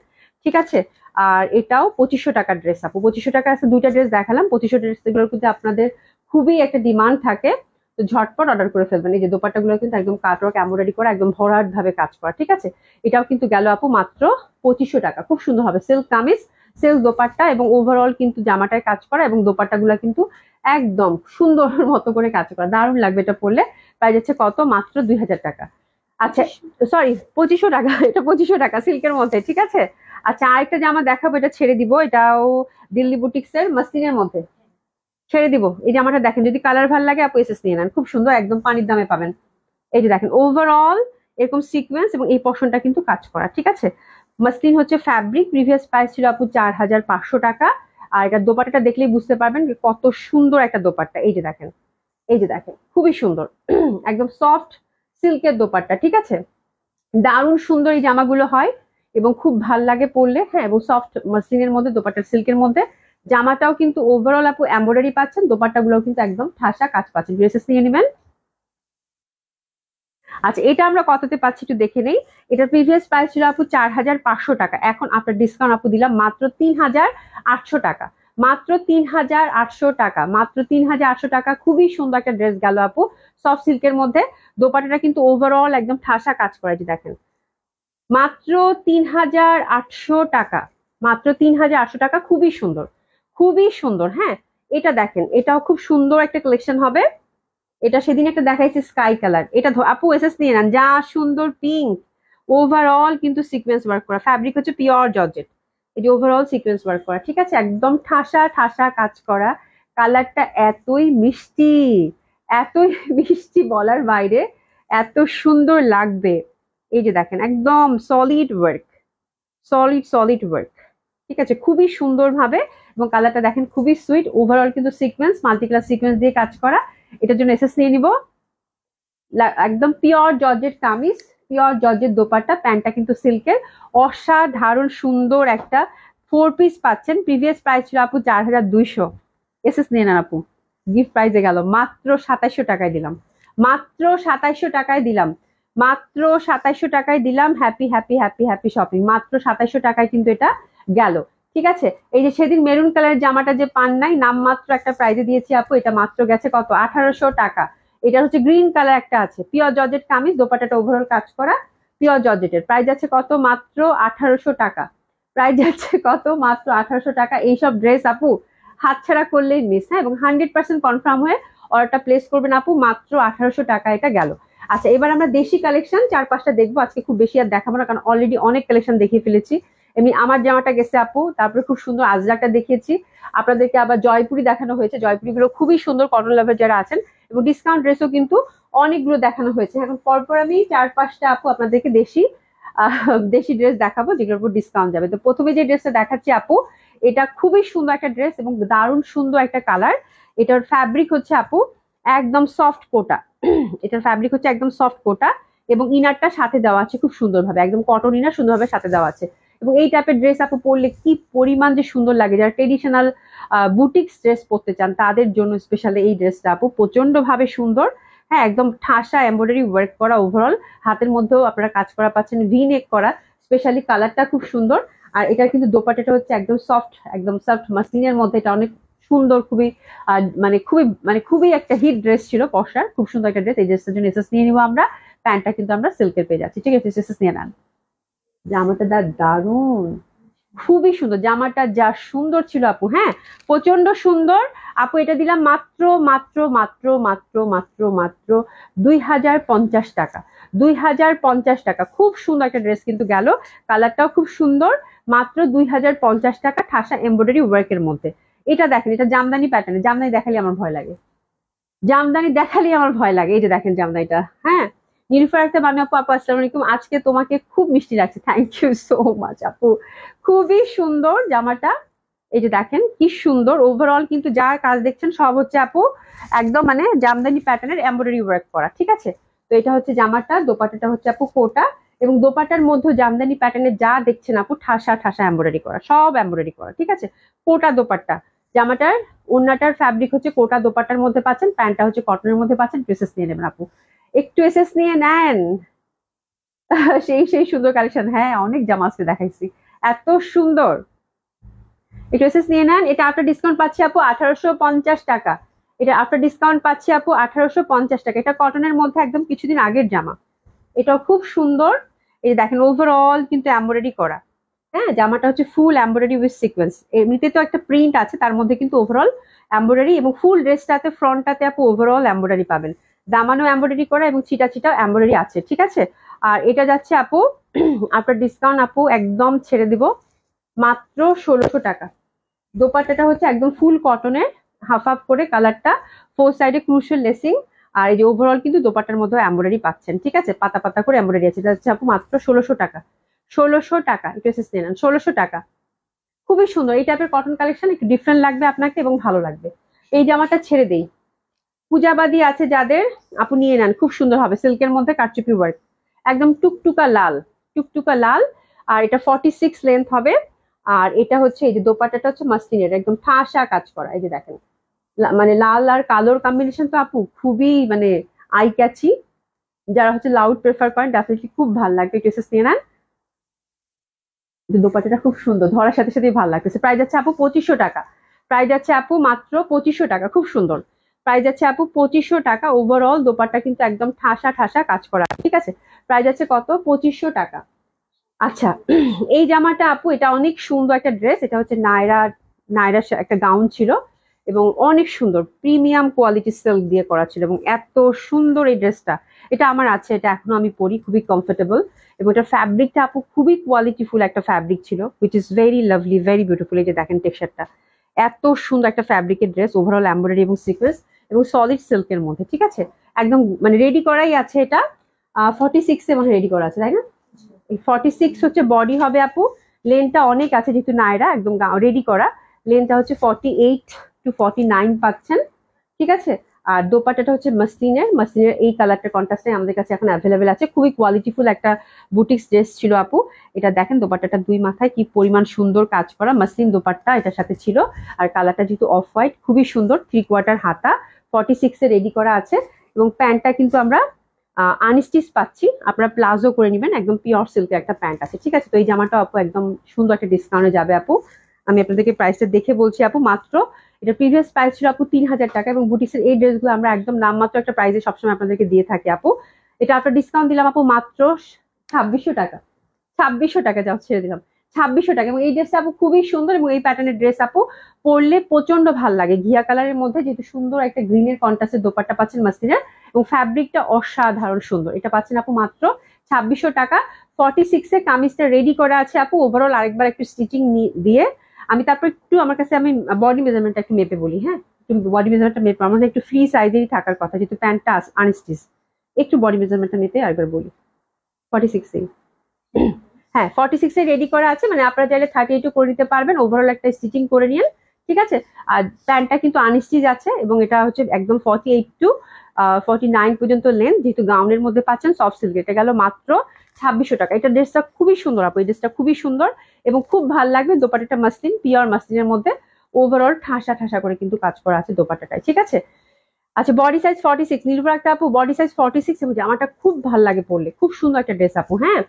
ঠিক আছে, আর এটাও 2500 টাকার ড্রেস আপু। 2500 টাকা আছে, দুইটা ড্রেস দেখালাম। 2500 ড্রেস গুলোর কিন্তু আপনাদের খুবই একটা ডিমান্ড থাকে, তো ঝটপট অর্ডার করে ফেলবেন। এই যে দোপাট্টাগুলো কিন্তু একদম কাটওয়ার্ক এমব্রয়ডারি করা, একদম ভরাট ভাবে কাজ করা। ঠিক আছে, এটাও কিন্তু গেল আপু মাত্র 2500 টাকা। খুব সুন্দর হবে, সিল্ক কামিজ, সিল্ক দোপাট্টা, এবং ওভারঅল কিন্তু জামাটায় কাজ করা, এবং দোপাট্টাগুলো কিন্তু একদম সুন্দর মতো করে কাজ করা, দারুণ লাগবে এটা পরলে। প্রাইস হচ্ছে কত? মাত্র 2000 টাকা। আচ্ছা, সরি 2500 টাকা, এটা 2500 টাকা সিল্কের মধ্যে। ঠিক আছে, আচ্ছা আরেকটা জামা দেখাবো, এটা ছেড়ে দিব। এটাও দিল্লি বুটিক্স এর মাসলিনের মধ্যে, ছেড়ে দিব। এই জামাটা দেখেন, যদি কালার ভালো লাগে আপু এসএস নিয়ে নেন, খুব সুন্দর, একদম পানির দামে পাবেন। এই যে দেখেন, ওভারঅল এরকম সিকোয়েন্স এবং এই পশনটা কিন্তু কাজ করা। ঠিক আছে, মাসলিন হচ্ছে ফ্যাব্রিক। প্রিভিয়াস প্রাইস ছিল আপু 4500 টাকা। আর এটা দোপাট্টাটা দেখলেই বুঝতে পারবেন কত সুন্দর একটা দোপাট্টা। এই যে দেখেন, এই যে দেখেন, খুবই সুন্দর একদম সফট সিল্কের দোপাট্টা। ঠিক আছে, দারুণ সুন্দর এই জামাগুলো হয় এবং খুব ভাল লাগে পরলে। হ্যাঁ, এবং সফট মাসলিনের মধ্যে, দোপাট্টা সিল্কের মধ্যে। জামাটাও কিন্তু ওভারঅল আপু এমব্রয়ডারি পাচ্ছেন, দোপাট্টাগুলো কিন্তু একদম ঠাসা কাজ পাচ্ছেন। ড্রেসেস নিয়ে নেবেন। আচ্ছা, এটা আমরা কততে পাচ্ছি একটু দেখে নেই। এটার প্রিভিয়াস প্রাইস ছিল আপু 4500 টাকা, এখন আপনার ডিসকাউন্ট আপু দিলাম মাত্র 3800 টাকা। মাত্র 3800 টাকা, মাত্র 3800 টাকা। খুবই সুন্দর একটা ড্রেস গেল আপু, সফট সিল্কের মধ্যে। দোপাট্টাটা কিন্তু ওভারঅল একদম ঠাসা কাজ করা, যে দেখেন, মাত্র 3800 টাকা, মাত্র 3800 টাকা। খুবই সুন্দর, খুবই সুন্দর। হ্যাঁ, এটা দেখেন, এটাও খুব সুন্দর একটা কালেকশন হবে। এটা সেদিন একটা দেখাইছে স্কাই কালার, এটা আপু এসএস নিয়ে নেন, যা সুন্দর পিঙ্ক। ওভারঅল কিন্তু সিকোয়েন্স ওয়ার্ক করা, ফ্যাব্রিক হচ্ছে পিওর জর্জেট। এটি ওভারঅল সিকোয়েন্স ওয়ার্ক করা। ঠিক আছে, একদম ঠাসা ঠাসা কাজ করা। কালারটা এতই মিষ্টি, এতই মিষ্টি বলার বাইরে, এত সুন্দর লাগবে। এই যে দেখেন, একদম solid work, solid solid work. ঠিক আছে, খুবই সুন্দর ভাবে, এবং কালারটা দেখেন খুবই সুইট। ওভারঅল কিন্তু সিকোয়েন্স, মাল্টি কালার সিকোয়েন্স দিয়ে কাজ করা। এটার জন্য এসএস নিয়ে নিব। একদম pure georgette kameez, pure georgette dupatta, প্যান্টটা কিন্তু সিল্কের। অসাধারণ সুন্দর একটা 4 পিস পাচ্ছেন। প্রিভিয়াস প্রাইস ছিল আপু 4200। এসএস নিয়ে নেন আপু, গিফট প্রাইজে গেল মাত্র 2700 টাকায় দিলাম, মাত্র 2700 টাকায় দিলাম, মাত্র 2700 টাকায় দিলাম। Happy happy happy happy shopping. মাত্র 2700 টাকায় কিন্তু এটা গেল। ঠিক আছে, এই যে সেদিন মেরুন কালারের জামাটা যে পান নাই, নাম মাত্র একটা প্রাইজে দিয়েছি আপু, এটা মাত্র গেছে কত? 1800 টাকা। এটা হচ্ছে গ্রিন কালার একটা আছে, পিওর জর্জেট কামিজ, দোপাট্টাটা ওভারঅল কাজ করা, পিওর জর্জেটের। প্রাইস আছে কত? মাত্র 1800 টাকা। প্রাইস যাচ্ছে কত? মাত্র 1800 টাকা। এইসব ড্রেস আপু হাতছাড়া করলেই মিস। হ্যাঁ, এবং 100% কনফার্ম হয়ে অর্ডারটা প্লেস করবেন আপু, মাত্র 1800 টাকা এটা গেল। আচ্ছা, এবার আমরা দেশি কালেকশন 4-5টা দেখবো। আজকে খুব বেশি আর দেখাবো না, কারণ অলরেডি অনেক কালেকশন দেখিয়ে ফেলেছি। এমনি আমার জামাটা গেছে আপু, তারপরে খুব সুন্দর আজরাকটা দেখিয়েছি আপনাদেরকে, আবার জয়পুরি দেখানো হয়েছে। জয়পুরি গুলো খুবই সুন্দর, কটন লাভার যারা আছেন, এবং ডিসকাউন্ট ড্রেসও কিন্তু অনেকগুলো দেখানো হয়েছে। এখন পরপর আমি 4-5টা আপু আপনাদেরকে দেশি ড্রেস দেখাবো, যেগুলোর উপর ডিসকাউন্ট যাবে। তো প্রথমে যে ড্রেসটা দেখাচ্ছি আপু, এটা খুবই সুন্দর একটা ড্রেস এবং দারুণ সুন্দর একটা কালার। এটার ফ্যাব্রিক হচ্ছে আপু একদম সফট কোটা। এটার ফ্যাব্রিক হচ্ছে একদম সফট কোটা, এবং ইনারটা সাথে দেওয়া আছে খুব সুন্দরভাবে, একদম কটন ইনার সুন্দরভাবে সাথে দেওয়া আছে। এবং এই টাইপের ড্রেস আপু পরলে কি পরিমাণ যে সুন্দর লাগে, যারা ট্রেডিশনাল বুটিক্স ড্রেস পরতে চান তাদের জন্য স্পেশালি এই ড্রেসটা আপু প্রচন্ড ভাবে সুন্দর। হ্যাঁ, একদম ঠাসা এমব্রয়ডারি ওয়ার্ক করা, ওভারঅল হাতের মধ্যেও আপনারা কাজ করা পাচ্ছেন, ভি নেক করা। স্পেশালি কালারটা খুব সুন্দর। আর এটার কিন্তু দোপাট্টাটা হচ্ছে একদম সফট মাসলিনের মধ্যে। এটা অনেক সুন্দর, খুবই খুবই একটা হিট ড্রেস ছিল পশার, খুব সুন্দর একটা ড্রেস। এই ড্রেসটার জন্য এসএস নিয়ে নিবো আমরা। প্যান্টটা কিন্তু আমরা সিল্কের পেয়ে যাচ্ছি। ঠিক আছে, এসএস নিয়ে নেন। জামাটা দারুণ, খুবই সুন্দর জামাটা, যা সুন্দর ছিল আপু। হ্যাঁ, প্রচন্ড সুন্দর আপু। এটা দিলাম মাত্র মাত্র মাত্র মাত্র মাত্র মাত্র 2050 টাকা। 2050 টাকা। খুব সুন্দর একটা ড্রেস কিন্তু গেল, কালারটাও খুব সুন্দর। মাত্র 2050 টাকা, ঠাসা এমব্রয়ডারি ওয়ার্কের মধ্যে। এটা দেখেন, এটা জামদানি প্যাটার্নে। জামদানি দেখালে আমার ভয় লাগে, জামদানি দেখালে আমার ভয় লাগে। এই যে দেখেন জামদানিটা, হ্যাঁ, নীলুফার একটা বানু আপু, আপু আসসালামু আলাইকুম, আজকে তোমাকে খুব মিষ্টি লাগছে, থ্যাংক ইউ সো মাচ আপু, খুবই সুন্দর জামাটা। এই যে দেখেন কি সুন্দর, ওভারঅল কিন্তু যা কাজ দেখছেন সব হচ্ছে আপু একদম মানে জামদানি প্যাটার্নের এমব্রয়ডারি ওয়ার্ক করা, ঠিক আছে। তো এটা হচ্ছে জামাটা, দোপাট্টাটা হচ্ছে আপু কোটা, এবং দোপাট্টার মধ্যে জামদানি প্যাটার্নের যা দেখছেন আপু ঠাসা ঠাসা এমব্রয়ডারি করা, সব এমব্রয়ডারি করা, ঠিক আছে। কোটা দোপাট্টা, জামাটার ওড়নাটার ফ্যাব্রিক হচ্ছে কোটা দোপাট্টার মধ্যে পাচ্ছেন, প্যান্টটা হচ্ছে কটনের মধ্যে পাচ্ছেন। ড্রেসেস নিয়ে নেবেন আপু, একটু এসএস নিয়ে নেন। সেই সেই সুন্দর কালেকশন, হ্যাঁ অনেক জামা আজকে দেখাইছি, এত সুন্দর। একটু এসএস নিয়ে নেন। এটা আফটার ডিসকাউন্ট পাচ্ছি আপু 1850 টাকা। এটা আফটার ডিসকাউন্ট পাচ্ছি আপু 1850 টাকা। এটা কটনের মধ্যে একদম কিছুদিন আগের জামা, এটাও খুব সুন্দর। এই দেখেন ওভারঅল কিন্তু এমব্রয়ডারি করা, হ্যাঁ জামাটা হচ্ছে ফুল এমব্রয়ডারি উইথ সিকোয়েন্স। এমনিতে তো একটা প্রিন্ট আছে, তার মধ্যে কিন্তু ওভারঅল এমব্রয়ডারি, এবং ফুল ড্রেসটাতে ফ্রন্টটাতে আপু ওভারঅল এমব্রয়ডারি পাবেন, দামানো এমব্রয়ডারি করা এবং চিটা চিটা এমব্রয়ডারি আছে, ঠিক আছে। আর এটা যাচ্ছে আপু আপনার ডিসকাউন্ট আপু একদম ছেড়ে দিব মাত্র 1600 টাকা। দোপাট্টাটা হচ্ছে একদম ফুল কটনের, হাফ হাফ করে কালারটা, ফোর সাইডে ক্রুশিয়াল লেসিং, আর এই যে ওভারঅল কিন্তু দোপাট্টার মধ্যে এমব্রয়ডারি পাচ্ছেন, ঠিক আছে, পাতা পাতা করে এমব্রয়ডারি আছে। এটা হচ্ছে আপু মাত্র 1600 টাকা। 1600 টাকা, একটু এসএস নিয়ে নেন, 1600 টাকা। খুবই সুন্দর এই টাইপের কটন কালেকশন, একটু ডিফারেন্ট লাগবে আপনাকে এবং ভালো লাগবে। এই জামাটা ছেড়ে দেই, পূজাবাদী আছে যাদের আপু নিয়ে নেন, খুব সুন্দর হবে, সিল্কের মধ্যে কারচুপি ওয়ার্ক, একদম টুকটুকা লাল, টুকটুকা লাল। আর এটা 46 লেন্থ হবে। আর এটা হচ্ছে এই যে দোপাট্টাটা হচ্ছে মাসলিনের একদম ঠাসা কাজ করা, এই যে দেখেন মানে লাল আর কালোর কম্বিনেশন তো আপু খুবই মানে আই ক্যাচি, যারা হচ্ছে লাউড প্রেফার করেন ডেফিনেটলি খুব ভালো লাগবে। একটু এসএস নিয়ে নেন। দোপাট্টাটা খুব সুন্দর, ধরার সাথে সাথে ভালো লাগতেছে। প্রাইস যাচ্ছে আপু 2500 টাকা। প্রাইস যাচ্ছে আপু মাত্র 2500 টাকা, খুব সুন্দর। প্রাইস যাচ্ছে আপু 2500 টাকা। ওভারঅল দোপাট্টা কিন্তু একদম ঠাসা ঠাসা কাজ করা, ঠিক আছে। প্রাইস যাচ্ছে কত? 2500 টাকা। আচ্ছা, এই জামাটা আপু এটা অনেক সুন্দর একটা ড্রেস, এটা হচ্ছে নায়রা, নায়রা একটা গাউন ছিল এবং অনেক সুন্দর প্রিমিয়াম কোয়ালিটি সিল্ক দিয়ে করা ছিল, এবং এত সুন্দর এই ড্রেসটা, এটা আমার আছে, এটা এখনো আমি পরি, খুবই কমফোর্টেবল। এবং এটা ফ্যাব্রিকটা আপু খুবই কোয়ালিটিফুল একটা ফ্যাব্রিক ছিল, which is very lovely, very beautiful. এই যে দেখেন টেক্সচারটা, এত সুন্দর একটা ফ্যাব্রিকের ড্রেস, ওভারঅল এমব্রয়ডারি এবং সিকোয়েন্স এবং সলিড সিল্কের মধ্যে, ঠিক আছে। একদম মানে রেডি করাই আছে এটা, 46 মানে রেডি করা আছে, তাই না? 46 হচ্ছে বডি হবে আপু। লেনটা অনেক আছে যেহেতু নায়রা একদম রেডি করা, লেনটা হচ্ছে 48 to 49 পাচ্ছেন, ঠিক আছে। আর দোপাট্টাটা হচ্ছে মাসলিনের, মাসলিনের এই কালারটা কন্ট্রাস্টে আমাদের কাছে এখন অ্যাভেলেবেল আছে, খুবই কোয়ালিটিফুল একটা বুটিক্স ড্রেস ছিল আপু। এটা দেখেন দোপাট্টাটা দুই মাথায় কি পরিমাণ সুন্দর কাজ করা, মাসলিন দোপাট্টা এটার সাথে ছিল। আর কালারটা যেহেতু অফ হোয়াইট, খুবই সুন্দর, 3/4 হাতা, 46 রেডি করা আছে। এবং প্যান্টটা কিন্তু আমরা আনস্টিচ পাচ্ছি, আপনারা প্লাজো করে নেবেন, একদম পিওর সিল্কের একটা প্যান্ট আছে, ঠিক আছে। তো এই জামাটা আপু একদম সুন্দর একটা ডিসকাউন্টে যাবে আপু। আমি আপনাদেরকে প্রাইসটা দেখে বলছি আপু, মাত্র এটা প্রিভিয়াস প্রাইস ছিল আপু 3000 টাকা, এবং বুটিক্সের এই ড্রেসগুলো আমরা একদম নামমাত্র একটা প্রাইসে সবসময় আপনাদেরকে দিয়ে থাকি আপু। এটা আপনার ডিসকাউন্ট দিলাম আপু মাত্র 2600 টাকা। 2600 টাকা, যাও ছেড়ে দিলাম 2600 টাকা। এবং এই ড্রেসটা আপু খুবই সুন্দর, এবং এই প্যাটার্নের ড্রেস আপু পরলে প্রচন্ড ভালো লাগে, ঘিয়া কালারের মধ্যে, যেহেতু সুন্দর একটা গ্রিনের কন্ট্রাস্টের দোপাট্টা পাচ্ছেন মাসলিনের, এবং ফ্যাব্রিকটা অসাধারণ সুন্দর। এটা পাচ্ছেন আপু মাত্র 2600 টাকা। 46 কামিজটা রেডি করা আছে আপু, ওভারঅল আরেকবার একটু স্টিচিং দিয়ে আমি তারপর একটু আমার কাছে আমি বডি মেজারমেন্টটা একটু মেপে বলি, হ্যাঁ একটু বডি মেজারমেন্টটা মেপে, আমার একটু ফ্রি সাইজেরই থাকার কথা যেহেতু প্যান্টটা আনস্টিচ, একটু বডি মেজারমেন্টটা মেপে আরেকবার বলি। 46, হ্যাঁ 46 রেডি করা আছে, মানে আপনারা চাইলে 38 করে নিতে পারবেন, ওভারঅল একটা স্টিচিং করে নিন, ঠিক আছে। আর প্যান্টটা কিন্তু আনস্টিচ আছে, এবং এটা হচ্ছে একদম 48 to 49 পর্যন্ত লেন্থ, যেহেতু গাউনের মধ্যে পাচ্ছেন সফট সিল্ক। এটা গেল মাত্র 2600 টাকা। এটা ড্রেসটা খুবই সুন্দর আপু, এই ড্রেসটা খুবই সুন্দর এবং খুব ভালো লাগবে। দোপাট্টাটা মাসলিন, পিওর মাসলিনের মধ্যে, ওভারঅল ঠাসা ঠাসা করে কিন্তু কাজ করা আছে দোপাট্টাটায়, ঠিক আছে। আচ্ছা, বডি সাইজ 46, নীলুফার একটা আপু বডি সাইজ 46, এবং জামাটা খুব ভালো লাগে পরলে, খুব সুন্দর একটা ড্রেস আপু। হ্যাঁ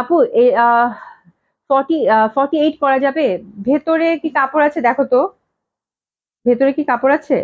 আপু, 48 করা যাবে? ভেতরে কি কাপড় আছে দেখো তো, ভেতরে কি কাপড় আছে?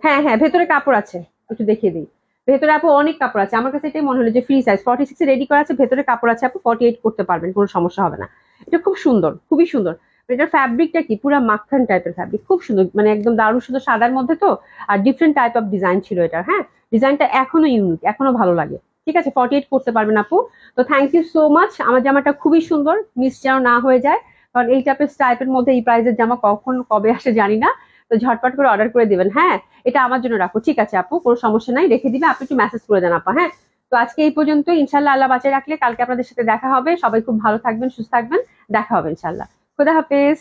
হ্যাঁ হ্যাঁ, ভেতরে কাপড় আছে, একটু দেখিয়ে দিই। ভেতরে আপু অনেক কাপড় আছে, আমার কাছে এটাই মনে হলো যে ফ্রি সাইজ 46 রেডি করা আছে, ভেতরে কাপড় আছে আপু, 48 করতে পারবেন, কোনো সমস্যা হবে না। এটা খুব সুন্দর, খুবই সুন্দর। এটার ফ্যাব্রিকটা কি পুরো মাখন টাইপের ফ্যাব্রিক, খুব সুন্দর, মানে একদম দারুণ সুন্দর, সাদার মধ্যে তো, আর ডিফারেন্ট টাইপ অফ ডিজাইন ছিল এটা। হ্যাঁ, ডিজাইনটা এখনো ইউনিক, এখনো ভালো লাগে, ঠিক আছে। 48 করতে পারবেন আপু। তো থ্যাংক ইউ সো মাচ, আমার জামাটা খুবই সুন্দর, মিস যেন না হয়ে যায়, কারণ এই টাইপের মধ্যে এই প্রাইসের জামা কখন কবে আসে জানি না। তো ঝটপট করে অর্ডার করে দিবেন, হ্যাঁ। এটা আমার জন্য রাখো, ঠিক আছে আপু, কোনো সমস্যা নাই, রেখে দিবে, আপনি একটু মেসেজ করে দেন আপা, হ্যাঁ। তো তো আজকে এই পর্যন্ত, ইনশাল্লাহ আল্লাহ বাঁচিয়ে রাখলে কালকে আপনাদের সাথে দেখা হবে। সবাই খুব ভালো থাকবেন, সুস্থ থাকবেন, দেখা হবে ইনশাল্লাহ। খুদা হাফেজ।